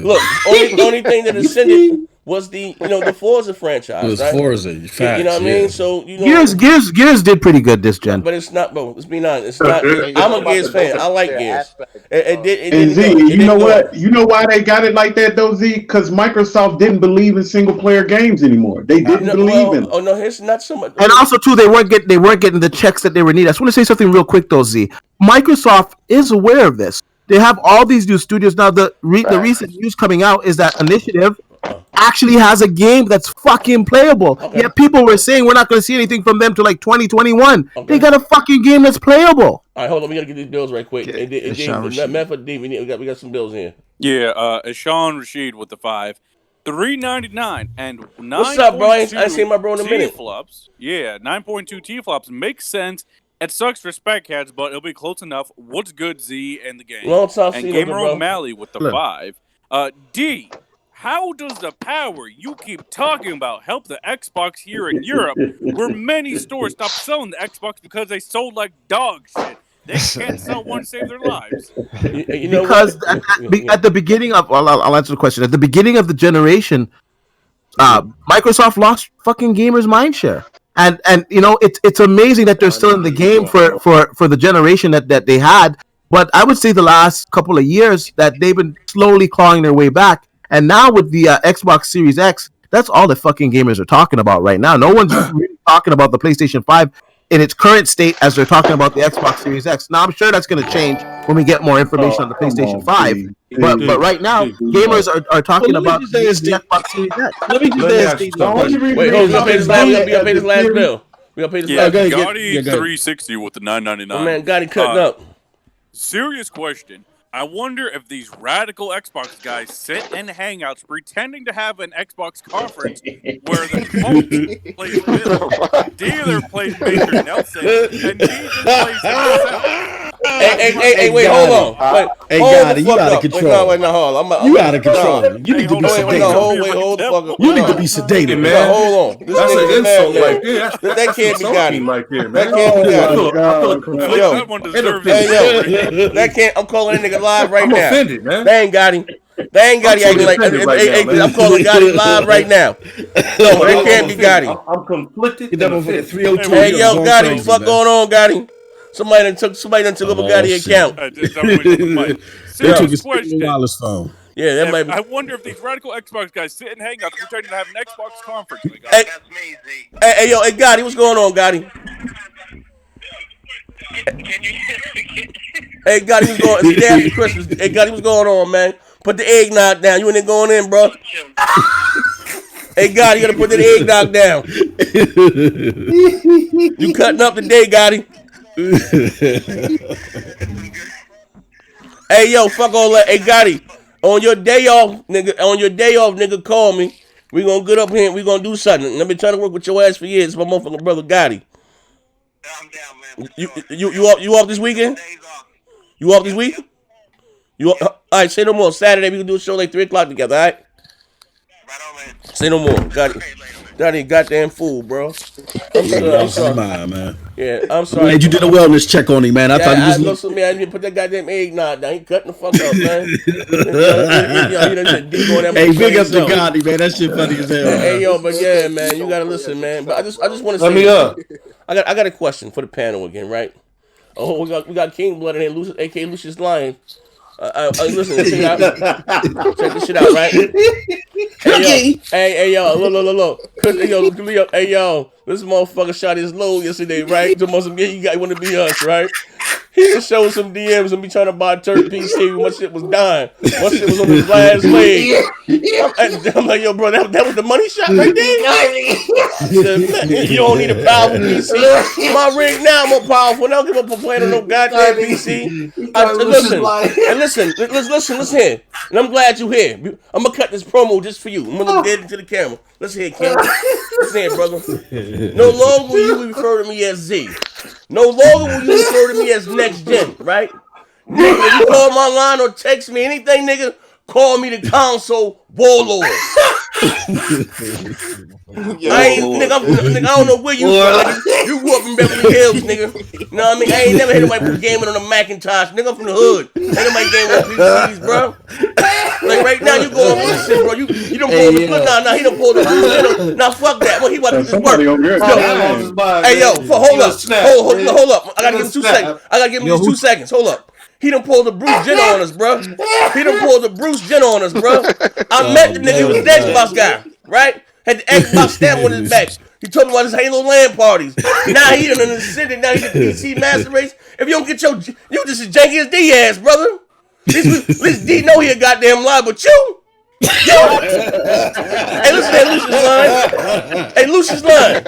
Look, only thing that ascended was the Forza franchise. It was right? Forza. Facts, you know what I mean? So Gears did pretty good this gen. But it's not, bro. Let's be honest. It's not. I'm a Gears fan. I like Gears. And Z, you know what? You know why they got it like that though, Z? Because Microsoft didn't believe in single player games anymore. They didn't believe in. Oh no, it's not so much. And also too, they weren't getting the checks that they were needing. I just want to say something real quick though, Z. Microsoft is aware of this. They have all these new studios now. The recent news coming out is that Initiative actually has a game that's fucking playable. Okay. Yet people were saying we're not going to see anything from them till like 2021. Okay. They got a fucking game that's playable. All right, hold on. We got to get these bills right quick. We got some bills in. Yeah, Sean Rashid with the 5. $3.99 and 9. What's up, bro? I ain't seen my bro in a minute. Flops. Yeah, 9.2 T-flops makes sense. It sucks for spec heads, but it'll be close enough. What's good, Z, and the game? Long time and Gamer O'Malley with the 5. D, how does the power you keep talking about help the Xbox here in Europe, where many stores stopped selling the Xbox because they sold like dog shit? They can't sell one to save their lives. Because at the beginning of, I'll answer the question. At the beginning of the generation, Microsoft lost fucking gamers' mindshare. And it's amazing that they're still in the game for the generation that they had. But I would say the last couple of years that they've been slowly clawing their way back. And now with the Xbox Series X, that's all the fucking gamers are talking about right now. No one's really talking about the PlayStation 5 in its current state as they're talking about the Xbox Series X. Now, I'm sure that's going to change when we get more information on the PlayStation 5. But right now, gamers are talking about the Xbox Series X. Let me just ask you something. Wait, hold on. We gotta pay this last bill. We gotta pay this last bill. Gotti 360 with the $9.99. Oh, man, Gotti cutting up. Serious question. I wonder if these radical Xbox guys sit in hangouts pretending to have an Xbox conference where the host plays Bill, dealer plays Major Nelson, and he just plays himself. Hey, wait, hold on. Hey, Gotti, you out of control. Wait, no, hold on. You out of control. You need to be sedated. Hold the fuck up. You need to be sedated, man. Hold on. That's an insult right there. That can't be Gotti. Right there, man. That can't be Gotti. That one deserves it. That can't. I'm calling that nigga live right now. I'm offended, man. They ain't got him. They ain't got him acting like. I'm calling Gotti live right now. No, they can't be Gotti. I'm conflicted. Hey, yo, Gotti, what the fuck going on, Gotti? Somebody done took up a Gotti account. They took his $50 phone. Yeah, that might be. I wonder if these radical Xbox guys sit in hangouts pretending to have an Xbox conference. Hey, yo, Gotti, what's going on, Gotti? Hey, God, he was going. It's the day after Christmas. Hey, God, he was going on, man. Put the eggnog down. You ain't there going in, bro. Hey, God, you gotta put that eggnog down. You cutting up today, Gotti. Hey, yo, fuck all that. Hey, Gotti, on your day off, nigga, call me. We gonna get up here and we gonna do something. I've been trying to work with your ass for years. It's my motherfucking brother Gotti. I'm down, man. You off this weekend? You off this week? All right, say no more. Saturday we can do a show like 3 o'clock together. All right. Right on, man. Say no more. Got it, goddamn fool, bro. I'm sorry. Man. Yeah, I'm sorry. I'm glad you did a wellness check on him, man. I thought he was. Listen, man, I didn't put that goddamn eggnog down. He cutting the fuck up, man. Hey, big up to Gotti, man. That shit funny as hell. Hey, yo, but yeah, man, you gotta listen, man. But I just want to say, Let me up. I got a question for the panel again, right? Oh, we got King Blood in here, Lucius, aka Lucius Lion. Listen, check this shit out, right? Hey, yo, look. Hey, yo, this motherfucker shot his load yesterday, right? To most of you got want to be us, right? He was showing some DMs and me trying to buy a Turk PC. My shit was dying. My shit was on his last leg. I'm like, yo, bro, that was the money shot right there. You don't need a powerful PC. My rig now more powerful. I don't give up for playing on no goddamn PC. Listen here. And I'm glad you're here. I'm gonna cut this promo just for you. I'm gonna look dead into the camera. Listen here, King. Listen here, brother. No longer will you refer to me as Z. No longer will you refer to me as next gen, right? Nigga, if you call my line or text me anything, nigga, call me the console warlord. I don't know where you from, nigga. You grew up in Beverly Hills, nigga. You know what I mean? I ain't never had nobody put gaming on a Macintosh. Nigga, I'm from the hood. Ain't nobody gaming on PCs, bro. Like right now, you going for this shit, bro. You done pulled the foot. Nah, he done pulled the foot. Nah, fuck that. Well, he about to do this work. Hey, yo, hold up. I gotta give him 2 seconds. I gotta give him these 2 seconds. Hold up. He done pulled the Bruce Jenner on us, bro. I met the nigga. He was the Xbox guy, right? Had the Xbox stamp on his back. He told me about his Halo LAN parties. Now he done in the city. Now he the PC master race. If you don't get you just as janky as D ass, brother. At least D know he a goddamn lie, but you. Yo. Hey, listen here, Lucius Line.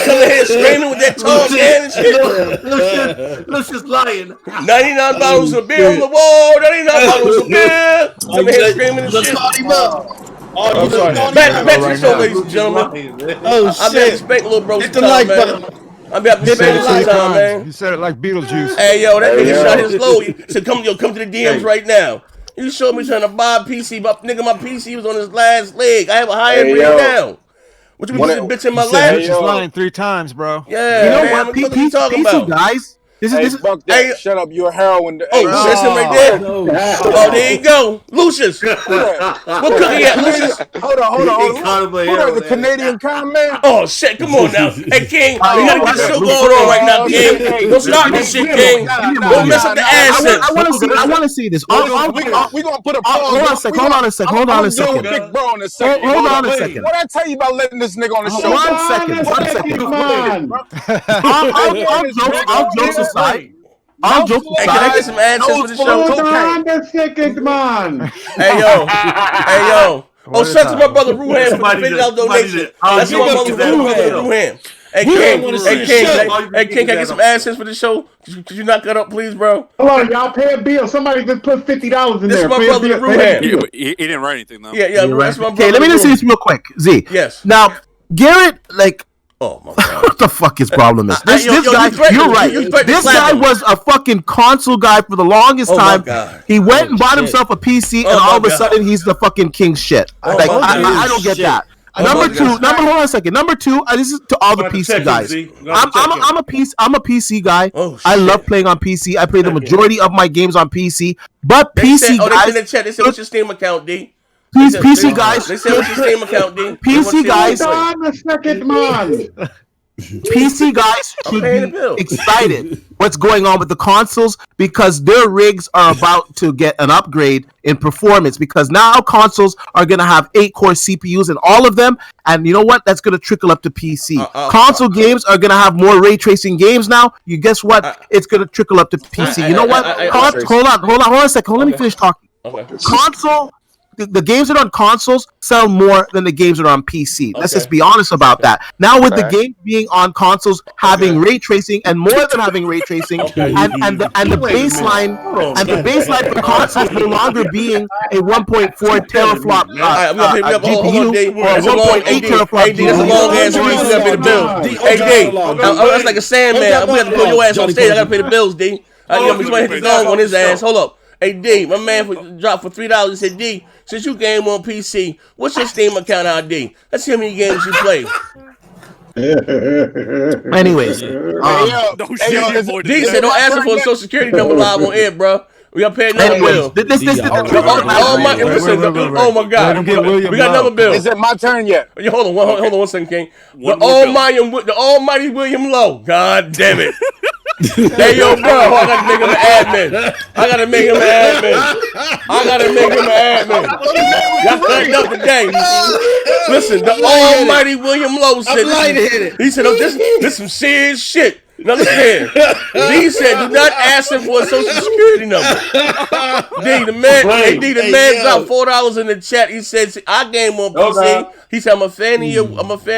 Coming here screaming with that tall can and shit. Lucius lying. 99 bottles of beer on the wall. 99 bottles of beer. Coming here screaming and shit. I'm sorry. Back to the show, ladies and gentlemen. I'm back to spank little bro some time, man. I'm back to spank some time, man. You said it like Beetlejuice. Hey, yo, that nigga shot his load. He said, come to the DMs right now. You showed me trying to buy a PC, but nigga, my PC was on his last leg. I have a high end rig now. What you bitch in my lap? You just lying 3 times, bro. Yeah, You know man, what? what you talking PC about? guys. This is Fuck that. Shut up. You're a heroin. Oh, that's him right there. Oh, there you go. Lucius. What cookie at, Lucius? Hold on. The Canadian con man? Oh, shit. Come on now. Hey, King. We gotta get the show going on right now, King. Don't start this shit, King. Don't mess up the accent. I want to see this. We gonna put a pause. Hold on a second. Hold on a second. What I tell you about letting this nigga on the show? 1 second. All jokes aside. Hey, can I get some accents for the show? Hold on a second, man. Hey, yo. Oh, shout out to my brother Ruhan for the $50 donation. That's my brother Ruhan. Hey, King, can I get some accents for the show? Could you knock that up, please, bro? Hold on, y'all pay a bill. Somebody just put $50 in there. This is my brother Ruhan. He didn't write anything, though. Yeah, that's my brother. Okay, let me just say this real quick, Z. Yes. Now, Garrett, like, oh my God, what the fuck his problem is? This guy, you're right. This guy was a fucking console guy for the longest time. He went and bought himself a PC, and all of a sudden he's the fucking king shit. Like, I don't get that. Number two, hold on a second. Number 2, this is to all the PC guys. I'm a PC guy. I love playing on PC. I play the majority of my games on PC. But PC guys, they said what's your Steam account, D? PC guys. They said what's your Steam account, D? PC guys. Hold on a second, man. PC guys should be excited what's going on with the consoles because their rigs are about to get an upgrade in performance because now consoles are going to have 8-core CPUs in all of them, and you know what? That's going to trickle up to PC. Console games are going to have more ray tracing games now. You guess what? It's going to trickle up to PC. You know what? Hold on a second. Let me finish talking. Console. The games that are on consoles sell more than the games that are on PC. Let's just be honest about that. Now with the game being on consoles having ray tracing and more than having ray tracing and the baseline for consoles no longer being a 1.4 teraflop GPU or a 1.8 teraflop GPU. That's a long ass speech. We gotta pay the bills. Hey D, that's like a Sandman. We have to put your ass on stage. I gotta pay the bills, D. I'm just gonna hit the gong on his ass. Hold up. Hey D, my man dropped for $3. He said, D, since you game on PC, what's your Steam account ID? Let's see how many games you play. Anyways, D said, don't ask him for a social security number live on air, bro. We got to pay another bill. Oh my God, we got another bill. Is it my turn yet? Hold on 1 second, King. The almighty William Lowe. God damn it. Hey yo, bro, I gotta make him an admin. Y'all fucked up today. Listen, the almighty William Lowe said, he said, oh, this some serious shit. Now listen here. D said, do not ask him for a social security number. The man dropped $4 in the chat. He said, I game on PC. He said, I'm a fan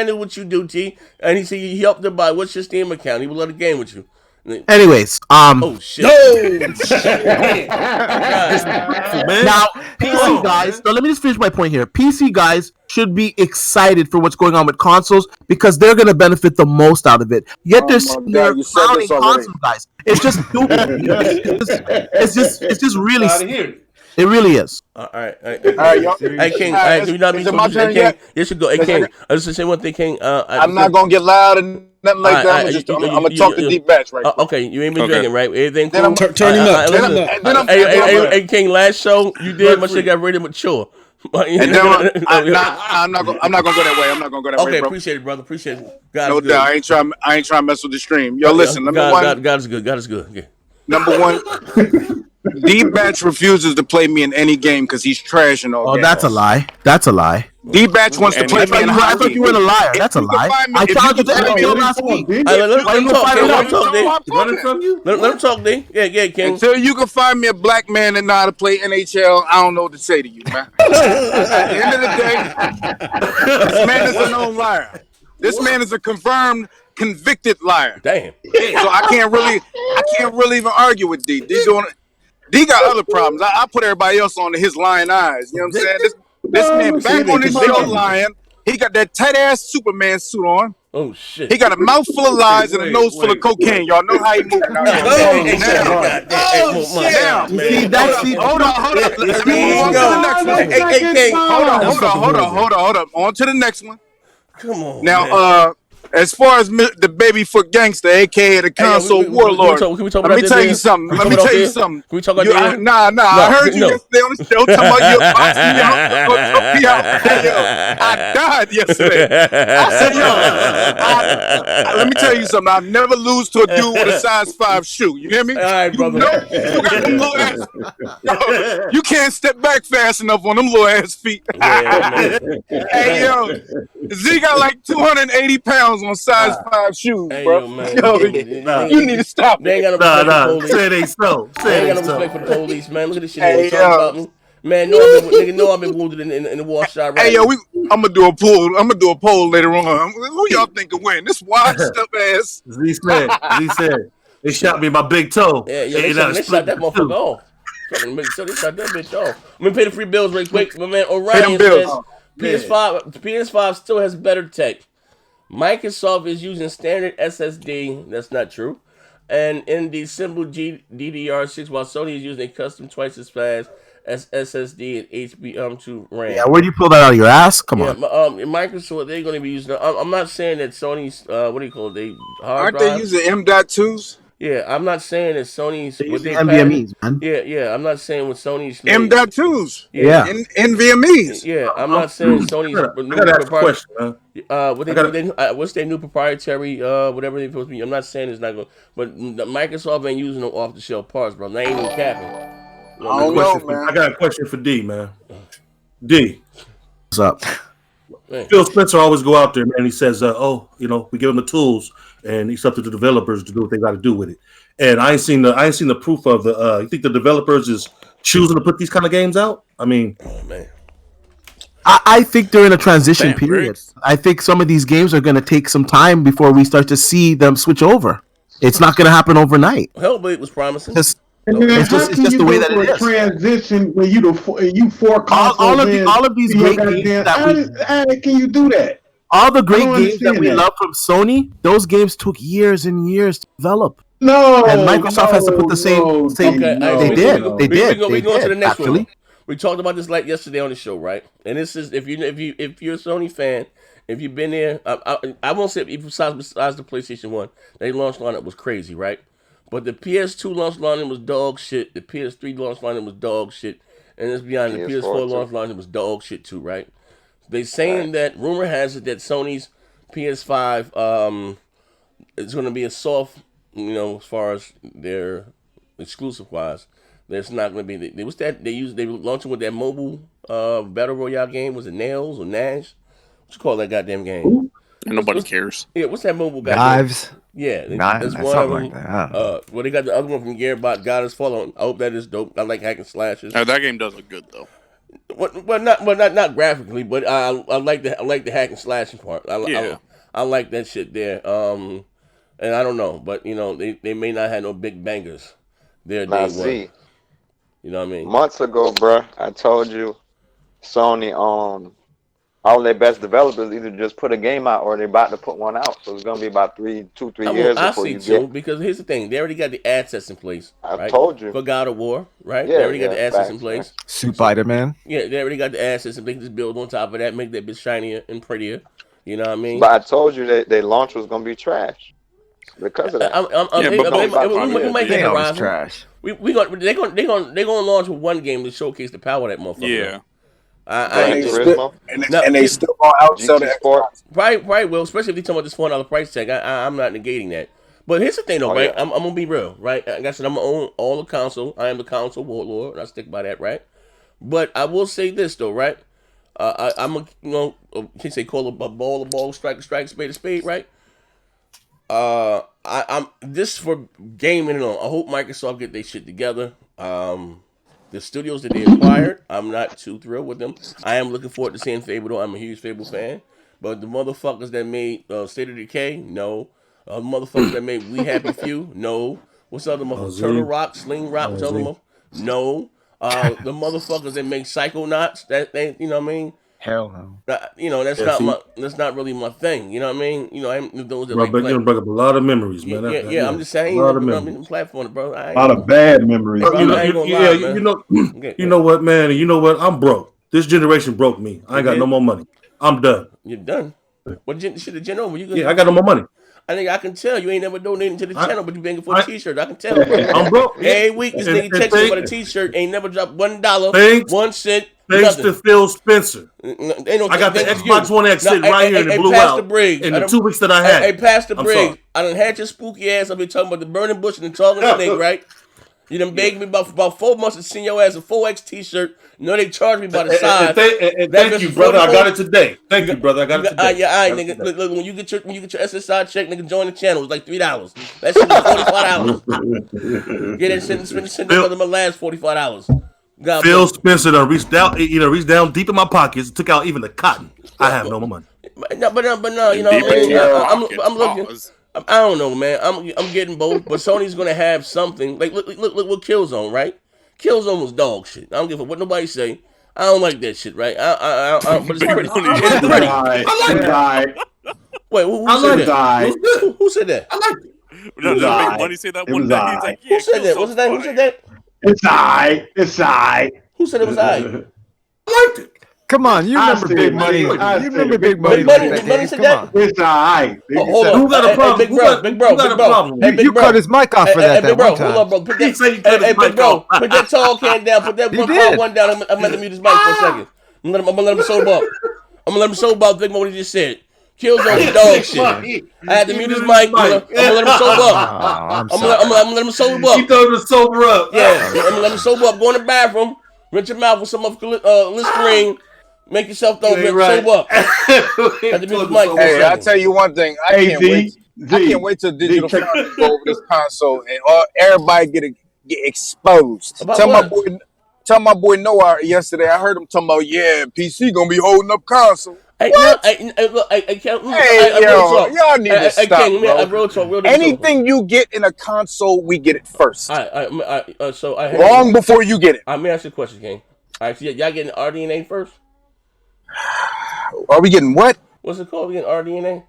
of what you do, T. And he said, he helped her buy. What's your Steam account? He would love to game with you. Anyways, oh shit! Now, PC guys. Now, let me just finish my point here. PC guys should be excited for what's going on with consoles because they're going to benefit the most out of it. Yet they're clowning console guys. It's just stupid. It's just really. It really is. All right, y'all. Hey, King. Do you not be my turn yet? You should go. Hey, King. I just say one thing, King. I'm not gonna get loud and nothing like that. I'm gonna talk to Deep Batch right now. Okay, you ain't been drinking, right? Everything cool? Turn him up. Hey, King. Last show you did, my shit got rated mature. I'm not gonna go that way. Okay, appreciate it, brother. Appreciate it. No doubt. I ain't trying to mess with the stream. Yo, listen. God is good. God is good. Okay. Number one. D-Batch refuses to play me in any game because he's trash and all. Oh, that's a lie. That's a lie. D-Batch wants to play me in hockey. I thought you were a liar. That's a lie. I challenged you to NHL last week. Let him talk, D. Yeah, King. Until you can find me a black man that know how to play NHL, I don't know what to say to you, man. At the end of the day, this man is a known liar. This man is a confirmed convicted liar. Damn. So I can't really even argue with D. D got other problems. I put everybody else on his lying eyes. You know what I'm saying? This man back on this show lying. He got that tight ass Superman suit on. Oh shit. He got a mouth full of lies and a nose full of cocaine. Y'all know how he moving out here. Hold on. Let me move on to the next one. Hold up. On to the next one. Come on. Now, as far as the babyfoot gangster, aka the console warlord, let me tell you something. Can we talk about that? Nah. I heard you yesterday on the show talking about your boxing out. I died yesterday. I said, let me tell you something. I'll never lose to a dude with a size 5 shoe. You hear me? All right, brother. You can't step back fast enough on them little ass feet. Hey, yo. Z got like 280 pounds on size 5 shoes, bro. You need to stop. They ain't got no respect for the police. Say it ain't so. They ain't got no respect for the police, man. Look at this shit. They talking about me. Man, I've been wounded in the war shot. Right. Hey, yo, I'm gonna do a poll later on. Who y'all think will win? This washed up ass. Z said. They shot me in my big toe. Yeah, they shot that motherfucker off. They shot that bitch off. I'm gonna pay the free bills real quick. My man Orion says PS5 still has better tech. Microsoft is using standard SSD. That's not true. And in the simple DDR6, while Sony is using a custom twice as fast as SSD and HBM2 RAM. Yeah, where do you pull that out of your ass? Come on. Microsoft, they're going to be using. I'm not saying that Sony's what do you call it? They hard aren't drive. They using M.2s? Yeah, I'm not saying that Sony's They're what using they NVMEs, man. Yeah, I'm not saying what Sony's M.2s. Yeah. NVMEs. Yeah, I'm not saying Sony's I new gotta ask a question, man. what's their new proprietary whatever they're supposed to be. I'm not saying it's not going, but Microsoft ain't using no off the shelf parts, bro. They ain't even capping. You know I don't know, man. I got a question for D, man. D, What's up? Man. Phil Spencer always go out there, man. He says, we give them the tools, and it's up to the developers to do what they got to do with it. And I ain't seen the proof of the. You think the developers is choosing to put these kind of games out? I mean, Oh man, I think they're in a transition Damn, period. Briggs. I think some of these games are going to take some time before we start to see them switch over. It's not going to happen overnight. Hellblade was promising. And then It's how just can you the way go that through it a is. transition when you four consoles All of in these to your great games that how can you do that? all the great don't games that understand we that. love from Sony, those games took years and years to develop. No, And Microsoft has to put the same. Okay, They did. we They go to the did. next Actually, one. We talked about this like yesterday on the show, right? And this is if you're a Sony fan, if you've been there, I won't say besides the PlayStation 1, their launch lineup was crazy, right? But the PS2 launch lineup was dog shit. The PS3 launch lineup was dog shit, and let's be honest, the PS4 launch lineup was dog shit too, right? They saying that rumor has it that Sony's PS5 is going to be a soft, as far as their exclusive wise. There's not going to be. What's that? They were launching with that mobile battle royale game. Was it Nails or Nash? What you call that goddamn game? And nobody cares. Yeah, what's that mobile goddamn? Knives. Yeah, Knives, that's one of something them. like that. I don't know. Well, they got the other one from Gearbot, God Is Fallen. I hope that is dope. I like hack and slashes. That game does look good though. Not graphically, but I like the hack and slashing part. I like that shit there. And I don't know, but they may not have no big bangers there day one. You know what I mean? Months ago, bruh, I told you Sony all their best developers either just put a game out or they're about to put one out. So it's gonna be about 3 years before you get. Because here's the thing: they already got the assets in place. I told you for God of War, right? Yeah, they already got the assets in place. Spider-Man. Yeah, they already got the assets, and they can just build on top of that, make that bitch shinier and prettier. You know what I mean? But I told you that their launch was gonna be trash because of that. We might get Horizon. Trash. They're gonna launch with one game to showcase the power of that motherfucker. Yeah. And they still gonna outsell the Xbox. Right. Well, especially if they talking about this $4 price tag, I'm not negating that. But here's the thing, though, right? Yeah. I'm gonna be real, right? Like I said, I'm gonna own all the console. I am the console warlord, and I stick by that, right? But I will say this, though, right? I'm a, can say call a ball, strike a spade a spade, right? I'm this for gaming and all. I hope Microsoft get their shit together. The studios that they acquired, I'm not too thrilled with them. I am looking forward to seeing Fable, though. I'm a huge Fable fan. But the motherfuckers that made State of Decay, no. Motherfuckers that made We Happy Few, no. What's the other motherfuckers? Turtle Rock, Sling Rock, tell them, no. The motherfuckers that make Psychonauts, that they, you know what I mean? Hell no. That's not really my thing. You know what I mean? I'm those that bro, you bring up a lot of memories, man. I'm just saying. A lot of memories. Platform, bro. A lot of bad memories. You know what, man? You know what? I'm broke. This generation broke me. I ain't got no more money. I'm done. You're done. What shit the gen over? I got no more money. I think I can tell you ain't never donating to the channel, but you begging for a T-shirt. I can tell. Bro. I'm broke. Every week this nigga texts me for a T-shirt. Ain't never dropped $1, 1 cent. Thanks to Phil Spencer. I got the Xbox One X sitting right here and it blew out in the 2 weeks that I had. Hey, Pastor Briggs, I done had your spooky ass. I've been talking about the burning bush and the talking snake, right? You done begged me about 4 months to send your ass a 4X T-shirt. They charged me by the size. Thank you, brother. I got it today. Thank you, brother. I got it today. All right, nigga. Look, when you get your SSI check, nigga, join the channel. It's like $3. That shit was $45. Get it, send another my last $45. Phil Spencer done reached down deep in my pockets, took out even the cotton. I have no more money. No, but no, you know what I mean? I'm looking. I don't know, man. I'm getting both, but Sony's gonna have something. Like look what Killzone, right? Killzone was dog shit. I don't give a what nobody say. I don't like that shit, right? But it's pretty. I like it. Wait, who said that? Who said that? I like it. No, Money said that one day. He's like, yeah, who said that? What's that? Who said that? It's alright. Who said it was alright? I liked it. Come on, you remember Big Money? You remember Big Money like that, Dave? Come on. It's all right. Hold on. Who got a problem? Big bro. Who got a problem? You cut his mic off for that Big bro, one time. hold on, bro. Put that, He said he cut his Big mic bro, off. put that tall can down. Put that He one did. one down. I'm gonna mute his mic for a second. I'm gonna let him sober up. I'm gonna let him sober up. Think about what he just said. Killzone dog shit. I had to mute his mic. I'm gonna let him sober up. I'm gonna let him sober up. He told him to sober up. Yeah, I'm gonna let him sober up. Go in the bathroom. Rinse your mouth with some of Listerine. Make yourself sober up. Had to mute his mic. Hey, I'll tell you one thing. I can't wait till Digital Foundry go over this console and everybody get exposed. Tell my boy Noah yesterday. I heard him talking about PC gonna be holding up console. What? Y'all need to stop, bro. Real Anything you get in a console, we get it first. So long before you get it. Let me ask you a question, King. All right, so y'all getting RDNA first? Are we getting what? What's it called? We getting RDNA?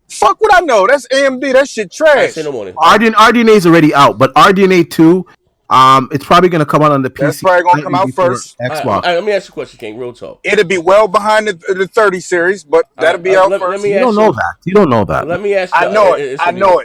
Fuck what I know. That's AMD. That shit trash. RDNA is already out, but RDNA 2, it's probably going to come out on the PC. That's probably going to come out first. Xbox. All right, let me ask you a question, King. Real talk. It'll be well behind the 30 series, but that'll be out first. You don't know that. You don't know that. Let me ask you. I know it.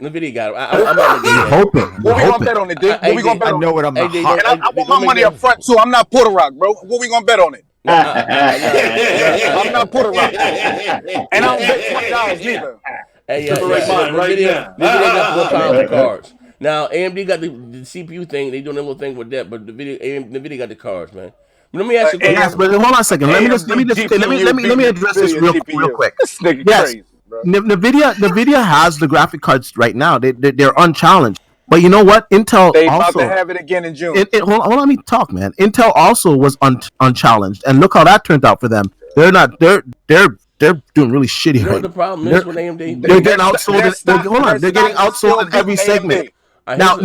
Nvidia got it. I'm not You're hoping. What we gonna bet on it, dude? What we gonna bet on it? I know what I'm not. And I want my money up front too. I'm not Puerto Rock, bro. What we gonna bet on it? I'm not Puerto Rock, and I don't bet $20 neither. Hey, Nvidia got 4 pounds of cards. Now AMD got the CPU thing. They doing a little thing with that, but Nvidia got the cards, man. Let me ask you. Yes, but hold on a second. Let me address this real quick. Yes, Nvidia has the graphic cards right now. They're unchallenged. But you know what? Intel they also about to have it again in June. Hold on, let me talk, man. Intel also was unchallenged, and look how that turned out for them. They're doing really shitty. You know what the problem is with AMD? They're getting outsold. They're getting outsold in every segment. Now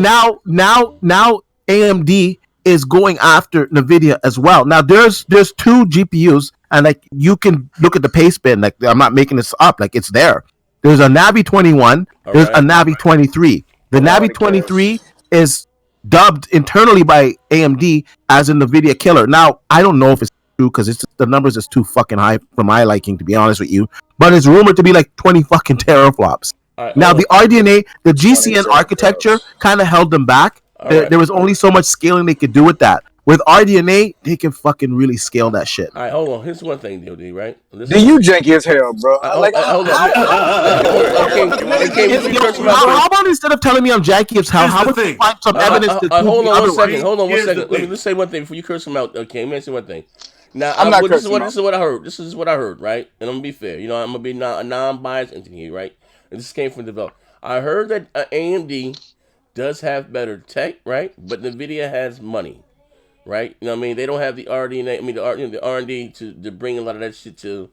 AMD is going after Nvidia as well. Now there's 2 GPUs, and like you can look at the pace bin. Like I'm not making this up. Like it's there. There's a Navi 21. There's a Navi 23. The Navi 23 is dubbed internally by AMD as a Nvidia killer. Now, I don't know if it's true because the numbers is too fucking high for my liking, to be honest with you. But it's rumored to be like 20 fucking teraflops. Now, the RDNA, the GCN architecture kind of held them back. There was only so much scaling they could do with that. With RDNA, they can fucking really scale that shit. All right, hold on. Here's one thing, DOD, right? You janky as hell, bro. Hold on. How about instead of telling me I'm janky as hell, how about you find some evidence to hold on one second. Let me just say one thing before you curse him out. Okay, let me say one thing. Now, this is what I heard. This is what I heard, right? And I'm gonna be fair. You know, I'm gonna be a non-biased entity here, right? And this came from develop. I heard that AMD does have better tech, right? But Nvidia has money. Right, you know what I mean? They don't have the RDNA. I mean the R&D to bring a lot of that shit to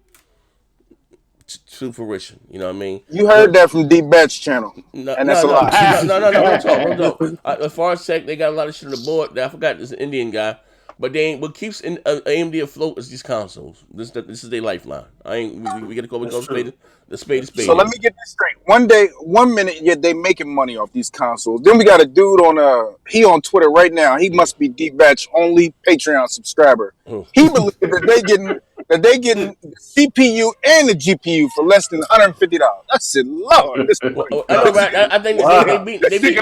fruition. You know what I mean? You heard that from Deep Batch channel, and that's a lie. No. Real talk. As far as tech, they got a lot of shit on the board. I forgot this Indian guy, but they ain't. What keeps AMD afloat is these consoles. This is their lifeline. We gotta go spade. The spade. So let me get this straight. 1 minute, yeah, they making money off these consoles. Then we got a dude on Twitter right now. He must be Deep Batch only Patreon subscriber. He believes that they getting the CPU and the GPU for less than $150. I said, Lord, I think they beat they beat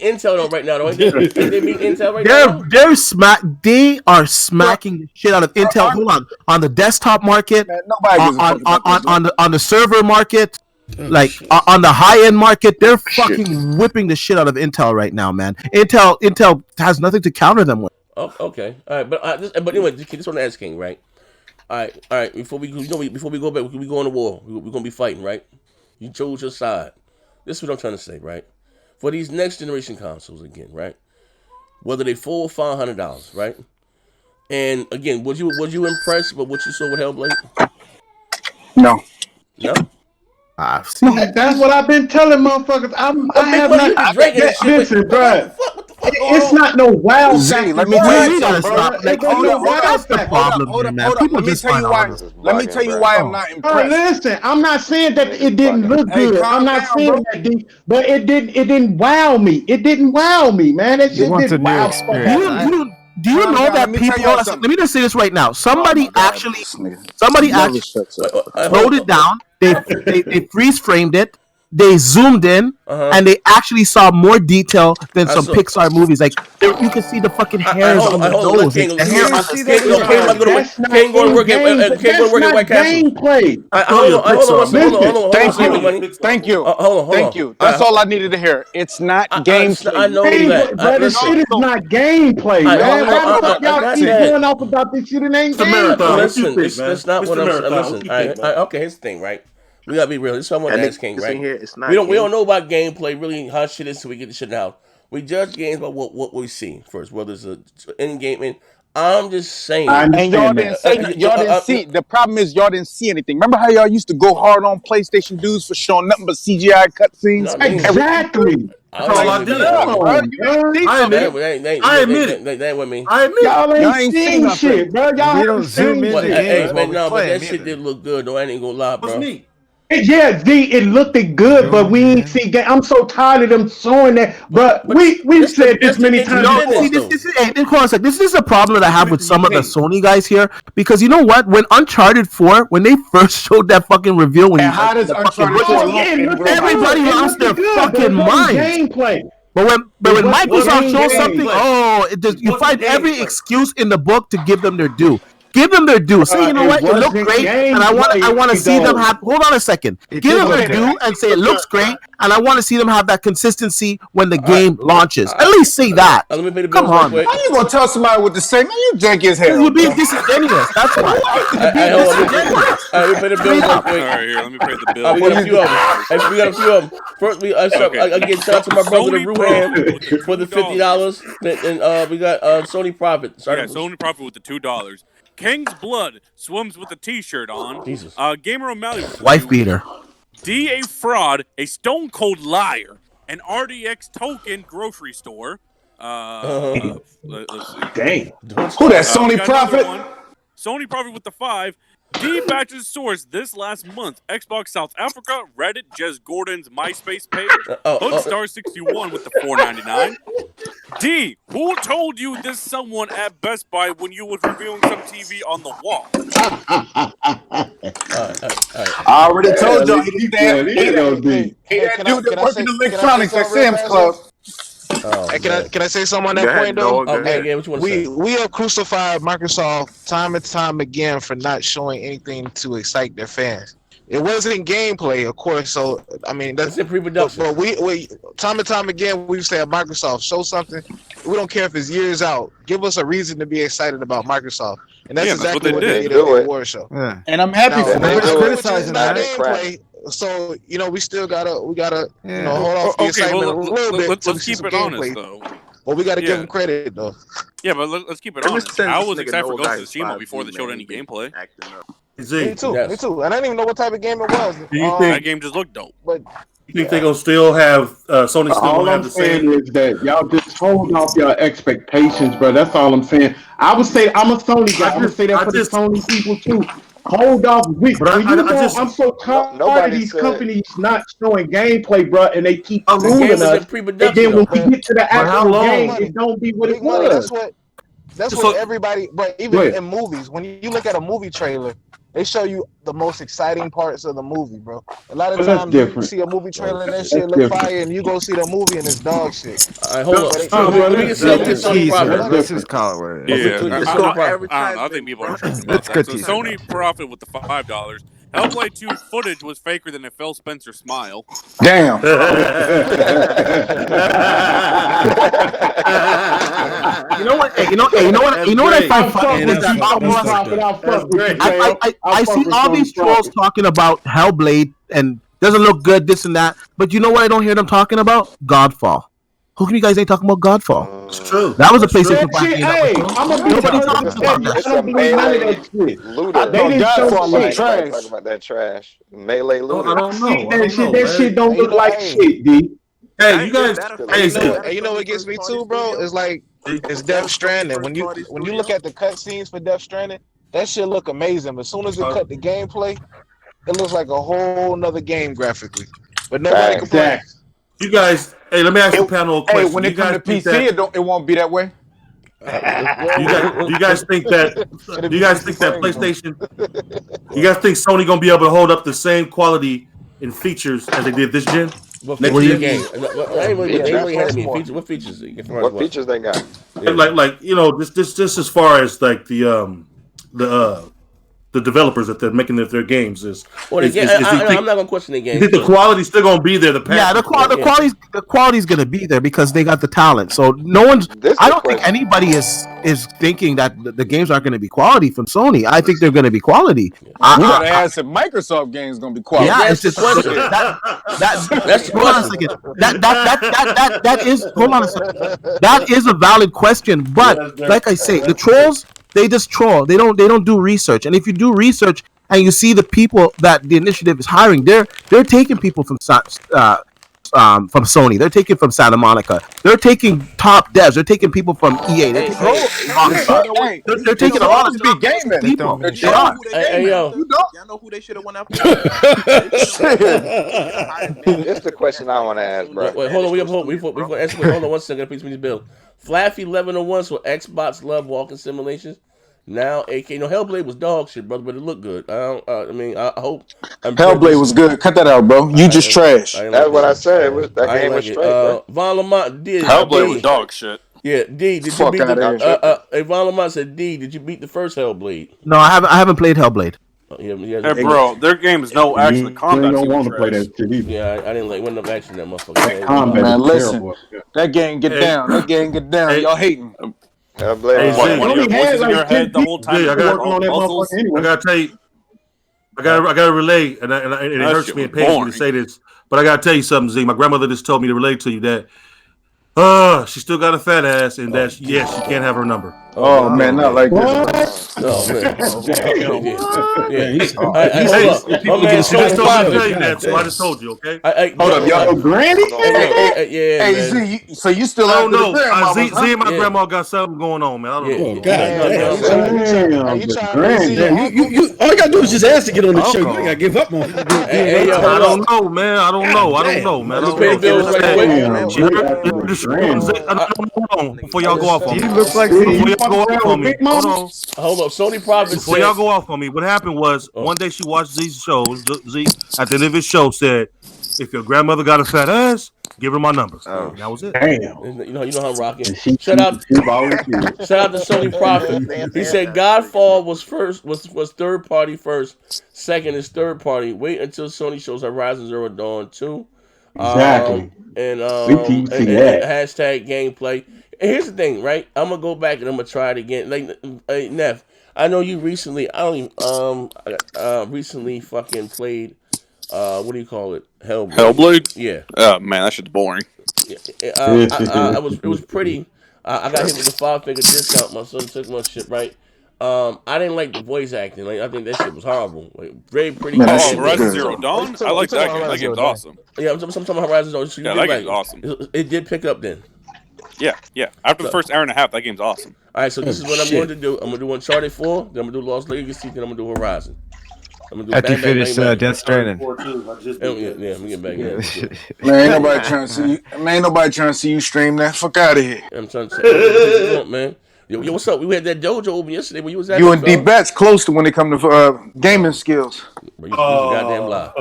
Intel though right now. They beat Intel right now. They are smacking the shit out of Intel. Hold on the desktop market, man, nobody on the server market, like on the high end market, they're fucking whipping the shit out of Intel right now, man. Intel has nothing to counter them with. Oh, okay, all right, but anyway, this one asking, right? All right. Before we go back, we go on the war. We're gonna be fighting, right? You chose your side. This is what I'm trying to say, right? For these next generation consoles, again, right? Whether they $400 or $500, right? And again, was you impressed with what you saw with Hellblade? No. That's what I've been telling motherfuckers. I have not. Listen, bro. It's not no wow factor. Let me tell you something, bro. That's the problem, man. Let me tell you why I'm not impressed. Listen, I'm not saying that it didn't look good. I'm not saying that, but it didn't wow me. It didn't wow me, man. It just didn't wow. Do you know that people? Let me just say this right now. Somebody actually slowed it down. They freeze framed it. They zoomed in, and they actually saw more detail than some Pixar movies. Like you can see the fucking hairs on the nose. King going to work at White Castle. Thank you. That's all I needed to hear. It's not gameplay. I know that. But this shit is not gameplay, man. How the fuck y'all keep going off about this shit and ain't gameplay? Listen, that's not what I'm saying. Listen, okay, here's the thing, right? We gotta be real. This is someone ask King, right? We don't know about gameplay, really how shit is until we get the shit out. We judge games by what we see first, whether it's an in game. I'm just saying. And y'all didn't see. The problem is y'all didn't see anything. Remember how y'all used to go hard on PlayStation dudes for showing nothing but CGI cutscenes? Exactly. That's all I did. I admit it. That with me. Y'all ain't seen shit, bro. Y'all don't zoom in. Hey, man, no, but that shit did look good, though. I ain't gonna lie, bro. What's me? Yeah, D, it looked good, but we ain't see. I'm so tired of them showing that. But we've said this many times. This is a problem that I have with some of the Sony guys here, because you know what? When Uncharted 4, when they first showed that fucking reveal, when how does Uncharted 4 look? Everybody lost their fucking mind. Gameplay. But when Microsoft shows something, you find every excuse in the book to give them their due. Give them their due. Say, you know what? It looks great, and I want to see them have. Hold on a second. Give them their due and say it looks great, and I want to see them have that consistency when the game launches. At least say that. Let me pay the Come on. How you gonna tell somebody what to say? Man, you janky as hell. You're being disingenuous. That's why. Let me pay the bill real quick. All right, here. Let me pay the bill. We got a few of them. First, again, shout out to my brother the Ruhan for the $50, and we got Sony Profit. Yeah, Sony Profit with the $2. King's Blood swims with a T-shirt on. Jesus. Gamer O'Malley. Wife beater. D, a fraud, a stone cold liar, an RDX token grocery store. Let's see. Dang. Who that? Sony Profit? Sony Profit with the 5. D batches source this last month. Xbox South Africa, Reddit, Jez Gordon's MySpace page, Hoodstar61 with the $4.99. D, who told you this someone at Best Buy when you was reviewing some TV on the wall? I already told y'all he did that. He dude that worked in electronics at Sam's Club. Hey, can I say something on that point though? Okay, what you want to say? We have crucified Microsoft time and time again for not showing anything to excite their fans. It wasn't gameplay, of course. So I mean, that's in pre-production. But we time and time again we say at Microsoft, show something. We don't care if it's years out. Give us a reason to be excited about Microsoft, and that's exactly what they did at the award show. Yeah. And I'm happy for them. Criticizing that. So we still gotta hold off the excitement a little bit. Let's keep it honest though. Well, we gotta give them credit though. Yeah, but let's keep it honest. I was excited for Ghost of Tsushima before they showed any gameplay. Me too. And I didn't even know what type of game it was. That game just looked dope. But you think they're gonna still have Sony still all gonna have I'm the saying same? is that y'all just hold off your expectations, bro. That's all I'm saying. I would say I'm a Sony guy. I'm gonna say that for the Sony people too. Hold off. I'm so tired of these companies not showing gameplay, bro, and they keep fooling us. And then when we get to the actual game, it don't be what it was. That's what everybody. But even in movies, when you look at a movie trailer, they show you the most exciting parts of the movie, bro. A lot of times you see a movie trailer and that shit look fire, and you go see the movie and it's dog shit. Hold on. Let me get Sony Profit. Let's just call it. I think people are tripping about that. So Sony Profit with the $5. Hellblade 2 footage was faker than a Phil Spencer smile. Damn. You know what I find funny is that I see all these trolls talking about Hellblade and doesn't look good, this and that. But you know what I don't hear them talking about? Godfall. How come you guys ain't talking about Godfall? It's true. That was a PlayStation 5 game. Nobody talks about that. I don't believe none of that shit. They didn't show shit. Talk about that trash. Melee looter. I don't know. That shit don't look like shit, D. Hey, you guys. You know what gets me too, bro? It's Death Stranding. When you look at the cutscenes for Death Stranding, that shit look amazing. But as soon as it cut the gameplay, it looks like a whole nother game graphically. But nobody complains. You guys, hey, let me ask the panel a question. Hey, when it comes to PC, it won't be that way. Do you guys think that? Do you guys think that PlayStation? You guys think Sony gonna be able to hold up the same quality and features as they did this gen? What Next features gen? game? They really had me. What features? What features they got? Yeah. Like just as far as like the developers that they're making their games is. Well, I'm not gonna question the game. You think the quality's still gonna be there? The quality's gonna be there because they got the talent. So no one's. I don't think anybody is thinking that the games aren't gonna be quality from Sony. I think they're gonna be quality. We gotta ask if Microsoft games gonna be quality. Yeah, it's just that's hold on a second. That is hold on a second. That is a valid question, but like I say, the trolls. They just troll. They don't do research. And if you do research and you see the people that the initiative is hiring, they're taking people from Sony. They're taking from Santa Monica. They're taking top devs. They're taking people from EA. They're taking a lot of big game people. Y'all know who they should have went after? It's the question I want to ask, bro. Wait, hold on. We hold on 1 second. Please, Bill. Flaffy 1101. So Xbox love walking simulations. Now, AK, Hellblade was dog shit, brother, but it looked good. I hope. Hellblade was good. Cut that out, bro. You just trash. That's what I said. That game was straight, bro. Von Lamont did. Hellblade was dog shit. Yeah, D, did you beat the Von Lamont said, D, did you beat the first Hellblade? No, I haven't played Hellblade. Hey, bro, their game is no actually combat. You don't want to play that shit either. Yeah, I didn't like one of action that motherfucker. Combat man, is listen, terrible. that game get down. That game get down. Y'all hating. Hellblade. One of your voices in your head the whole time. I gotta tell you, I gotta relay, and it hurts me and pains me to say this, but I gotta tell you something, Z. My grandmother just told me to relate to you that she still got a fat ass, and that yes, she can't have her number. Oh man, not like this. Oh man. She just told me to tell you that, so I just told you, okay? Hold up, y'all. Granny? Hey, Z, so you still out there? Z and my grandma got something going on, man. I don't know. All you gotta do is just ask to get on the show. You ain't gotta give up on it. I don't know, man. I don't know, man. Before y'all go off on me. You look like Hold up, Sony Profit. Before y'all go off on me, what happened was one day she watched Z's shows. Z at the end of his show said, "If your grandmother got a fat ass, give her my number." That was it. Damn. You know how I'm rocking. Shout out to Sony Profit. He said Godfall was third party first. Second is third party. Wait until Sony shows Horizon Zero Dawn 2. Exactly. And hashtag gameplay. And here's the thing, right? I'm gonna go back and I'm gonna try it again. Like, Neff, I know you recently. Recently fucking played. What do you call it? Hellblade. Yeah. Oh man, that shit's boring. It was pretty. I got hit with a 5-figure discount. My son took my shit, right. I didn't like the voice acting. Like, I think that shit was horrible. Like, very pretty. Horizon Zero Dawn. I like that game. That game's awesome. Yeah, I'm talking about Horizon Zero Dawn. Yeah, that game's awesome. It did pick up then. Yeah. After the first hour and a half, that game's awesome. All right, so this is what I'm going to do. I'm going to do Uncharted 4, then I'm going to do Lost Legacy, then I'm going to do Horizon. I'm going to do after you finish Death Stranding. Yeah, let me get back in. Man, ain't nobody trying to see you. Man, ain't nobody trying to see you stream that. Fuck out of here. I'm trying to say, man. Yo, what's up? We had that dojo open yesterday when you was at. You and D-Bat's close to when it come to gaming skills. Bro, you goddamn lie.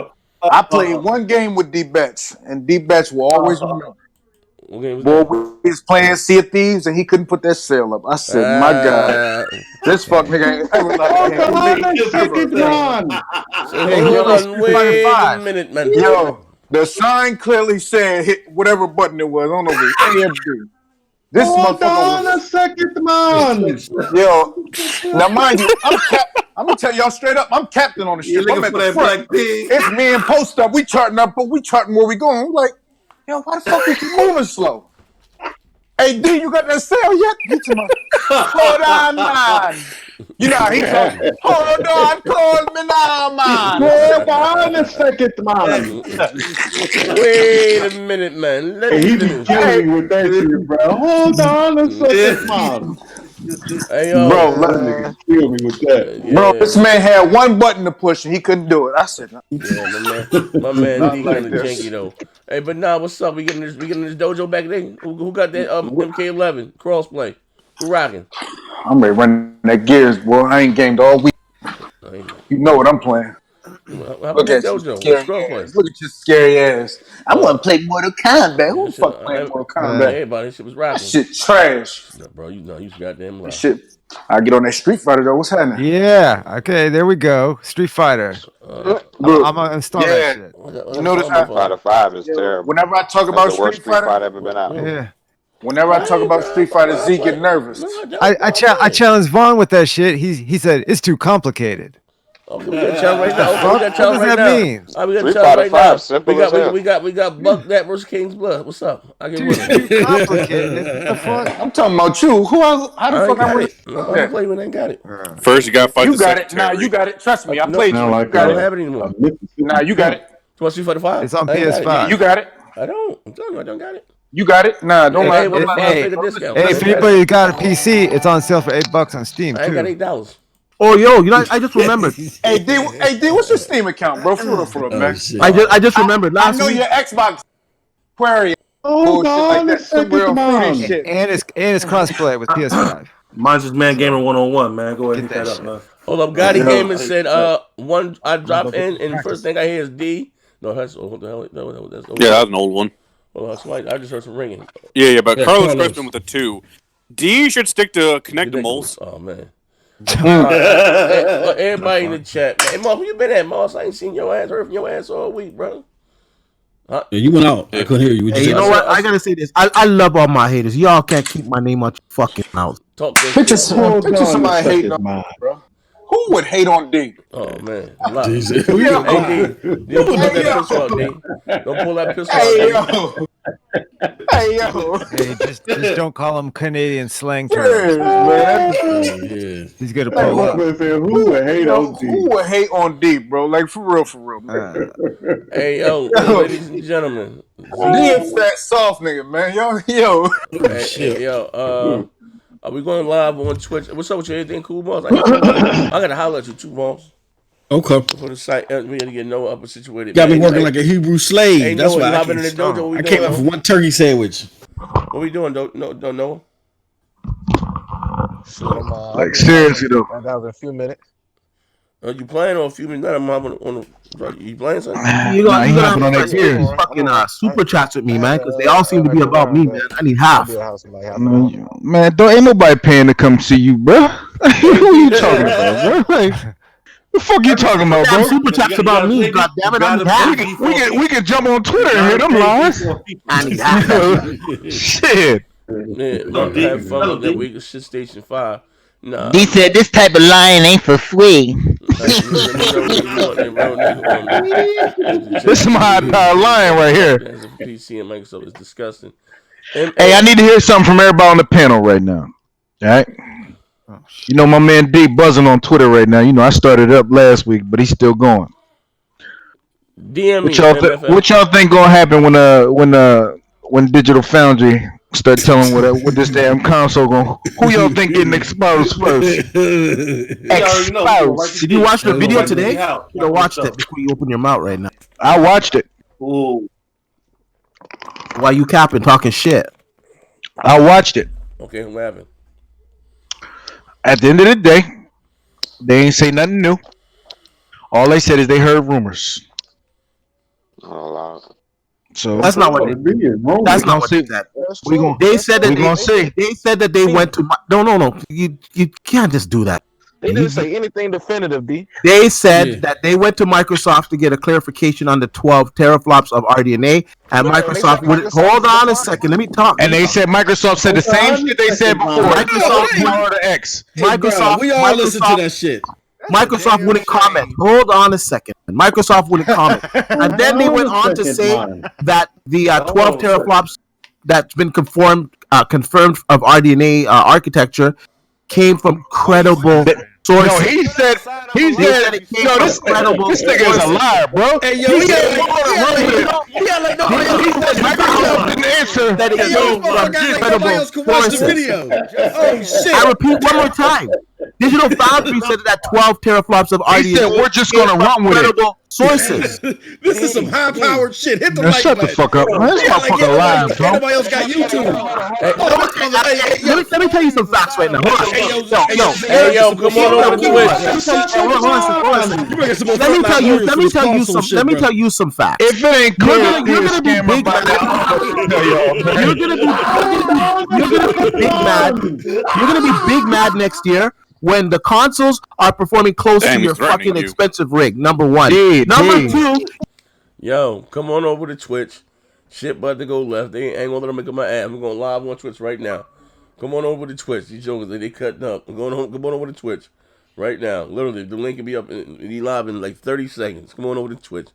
I played one game with D-Bats, and D-Bats will always remember. Boy, we was playing Sea of Thieves, and he couldn't put that sail up. I said, my God, this fuck nigga ain't ever wait a minute, man. Yo, the sign clearly said hit whatever button it was. I don't know if it was A or B. This Hold on a second, man. Yo, now mind you, I'm gonna tell y'all straight up, I'm captain on the ship. I'm at the front. It's me and Post Up. We charting where we going. I'm like, yo, why the fuck we keep moving slow? Hey, D, you got that sail yet? Hold on, man. You know how he talking. Hold on, call me now, man. Hold on a second, man. Wait a minute, man. He be killing me with that shit, bro. Hold on a second, man. Hey, yo, bro, that nigga kill me with that. Yeah. Bro, this man had one button to push and he couldn't do it. I said, no. Yeah, my man D kind of janky though. Hey, but nah, what's up? We getting this dojo back there. Who got that MK11 crossplay? Who rocking? I'm ready to run that Gears, boy. I ain't gamed all week. You know what I'm playing. How Look about at you, JoJo? What scary scroll play? ass. Look at your scary ass. I want to play Mortal Kombat. Who the fuck playing Mortal Kombat? Everybody, shit was That rocking. shit trash. No, bro, you know you goddamn That loud. shit. I get on that Street Fighter though. What's happening? Yeah. Okay. There we go. Street Fighter. I'm gonna install that shit. You notice Street Fighter 5 is terrible. whenever I talk That's about the worst Street Fighter, ever been out. Yeah. whenever I talk about Street Fighter, Z get nervous. I challenged Vaughn with that shit. He said it's too complicated. Okay, we got challenge right now. Okay, we got challenge What does right that now. mean? All right, we got Street challenge Fighter right 5, now. simple as hell. We got Buck that versus King's Blood. What's up? I get with Too complicated. What the fuck? I'm talking about you. How the fuck I it? Nobody play when they got it. First, you got to fight You the got it. secretary. Nah, you got it. Trust me, I No, played you. I You got don't it. have it anymore. Nah, you got it. You want Street Fighter 5? It's on I ain't got it. PS5. You got it. I don't. I'm telling you, I don't got it. You got it. Nah, don't lie. Hey, what Don't if lie. I take a discount? Hey, if anybody got a PC, it's on sale for $8 on Steam I ain't got too. $8. Oh, yo, you know, I just remembered. Hey, D, what's your Steam account, bro? For real, man. I just remembered I last know week. your Xbox Aquarium. Hold Bullshit on like a that. Some second, real man. fruity shit. And it's crossplay with PS5. Mine's just Man Gamer 101, man. Go ahead and Get hit that that up, man. Hold up, Gotti Gamer said, one I drop in, and the first thing I hear is D. No, that's what the hell? That's Yeah, that's an old one. Hold on, somebody, I just heard some ringing. Yeah, but Yeah, Carlos Carlos. Crispin with a 2. D should stick to connectimals. Oh man. Hey, everybody in the chat, man. Hey, Mo, who you been at, Moss? I ain't seen your ass, heard from your ass all week, bro. Yeah, you went out. I couldn't hear you. Hey, you know what? I gotta say this. I love all my haters. Y'all can't keep my name out your fucking mouth. Talk this Picture shit. somebody hating on me, bro. Who would hate on D? Oh man, lie. Jesus. Hey, D, don't pull that pistol out, D. Don't pull that pistol out, Hey, D. yo. Hey, yo. Hey, just don't call him Canadian slang Yeah, terms. man. Yeah. He's gonna pull up. Who would hate on D? Who would hate on D, bro? Like, for real, man. Hey, yo, ladies and gentlemen. D is fat, soft nigga, man. Yo. Hey, yo, are we going live on Twitch? What's up with you? Anything cool, Moss? I gotta holler at you too, Moss. Okay. For the site, we gotta get Noah up and situated. Got me Man, working like a Hebrew slave. Hey, That's Noah, why you I hopping in the can't, dojo? What we I doing? came up for one turkey sandwich. What we doing, Noah? Like seriously though, I got a few minutes. Are you playing or a few minutes? I'm on the. You playing something? You gonna have to fucking super chats with me, man, because they all seem to be about me, man. I need half. Man, ain't nobody paying to come see you, bro. Who you talking about, bro? Like, the fuck you talking about, bro? Super chats about me, god damn it, I need half. We can jump on Twitter and hear them lies. I need half. Shit. Yeah, Mark had fun with that week of Shit Station 5. Nah. D said this type of lying ain't for free. This is my line right here. PC and Microsoft is disgusting. Hey, I need to hear something from everybody on the panel right now. All right. You know my man D buzzing on Twitter right now. You know I started up last week, but he's still going. DM me. What y'all think gonna happen when Digital Foundry start telling what this damn console going? Who y'all think getting exposed first? Exposed. Did you watch the video today? You know, watch it before you open your mouth right now. I watched it. Ooh. Why you capping, talking shit? I watched it. Okay, what happened? At the end of the day, they ain't say nothing new. All they said is they heard rumors. So that's not what they did. That's not what they said. They said that we gonna see. They said that they went to. No. You can't just do that. They didn't say anything definitive, D. They said that they went to Microsoft to get a clarification on the 12 teraflops of RDNA, and Microsoft wouldn't. Hold on a second, let me talk. And they said Microsoft said the same shit they said before. Microsoft Power to X. Microsoft. We all listen to that shit. Microsoft wouldn't comment. Hold on a second. Microsoft wouldn't comment. And then they went on to say that the 12 teraflops that's been confirmed of RDNA architecture came from credible sources. No, he said it came from credible this nigga is a liar, bro. Hey, yo, he got Microsoft didn't answer that it came from credible sources. Oh shit! I repeat one more time. Digital Foundry said that 12 teraflops of RDNA. He said we're just gonna run with it. Sources. This is some high powered shit. Hit the Man, like shut the button. fuck up, man. This Yeah, motherfucker live, bro. Nobody else got YouTube. Let me tell you some facts right now. Hold on. Hey, yo, come on over to Twitch. Let me tell you some facts. If it ain't clear, you're gonna be big mad. You're gonna be big mad next year when the consoles are performing close to your fucking expensive rig. Number one. Number two. Yo, come on over to Twitch. Shit about to go left. They ain't gonna let them make up my ass. I'm going live on Twitch right now. Come on over to Twitch. These jokers, they cutting up. Come on over to Twitch right now. Literally, the link will be up. Be live in like 30 seconds. Come on over to Twitch.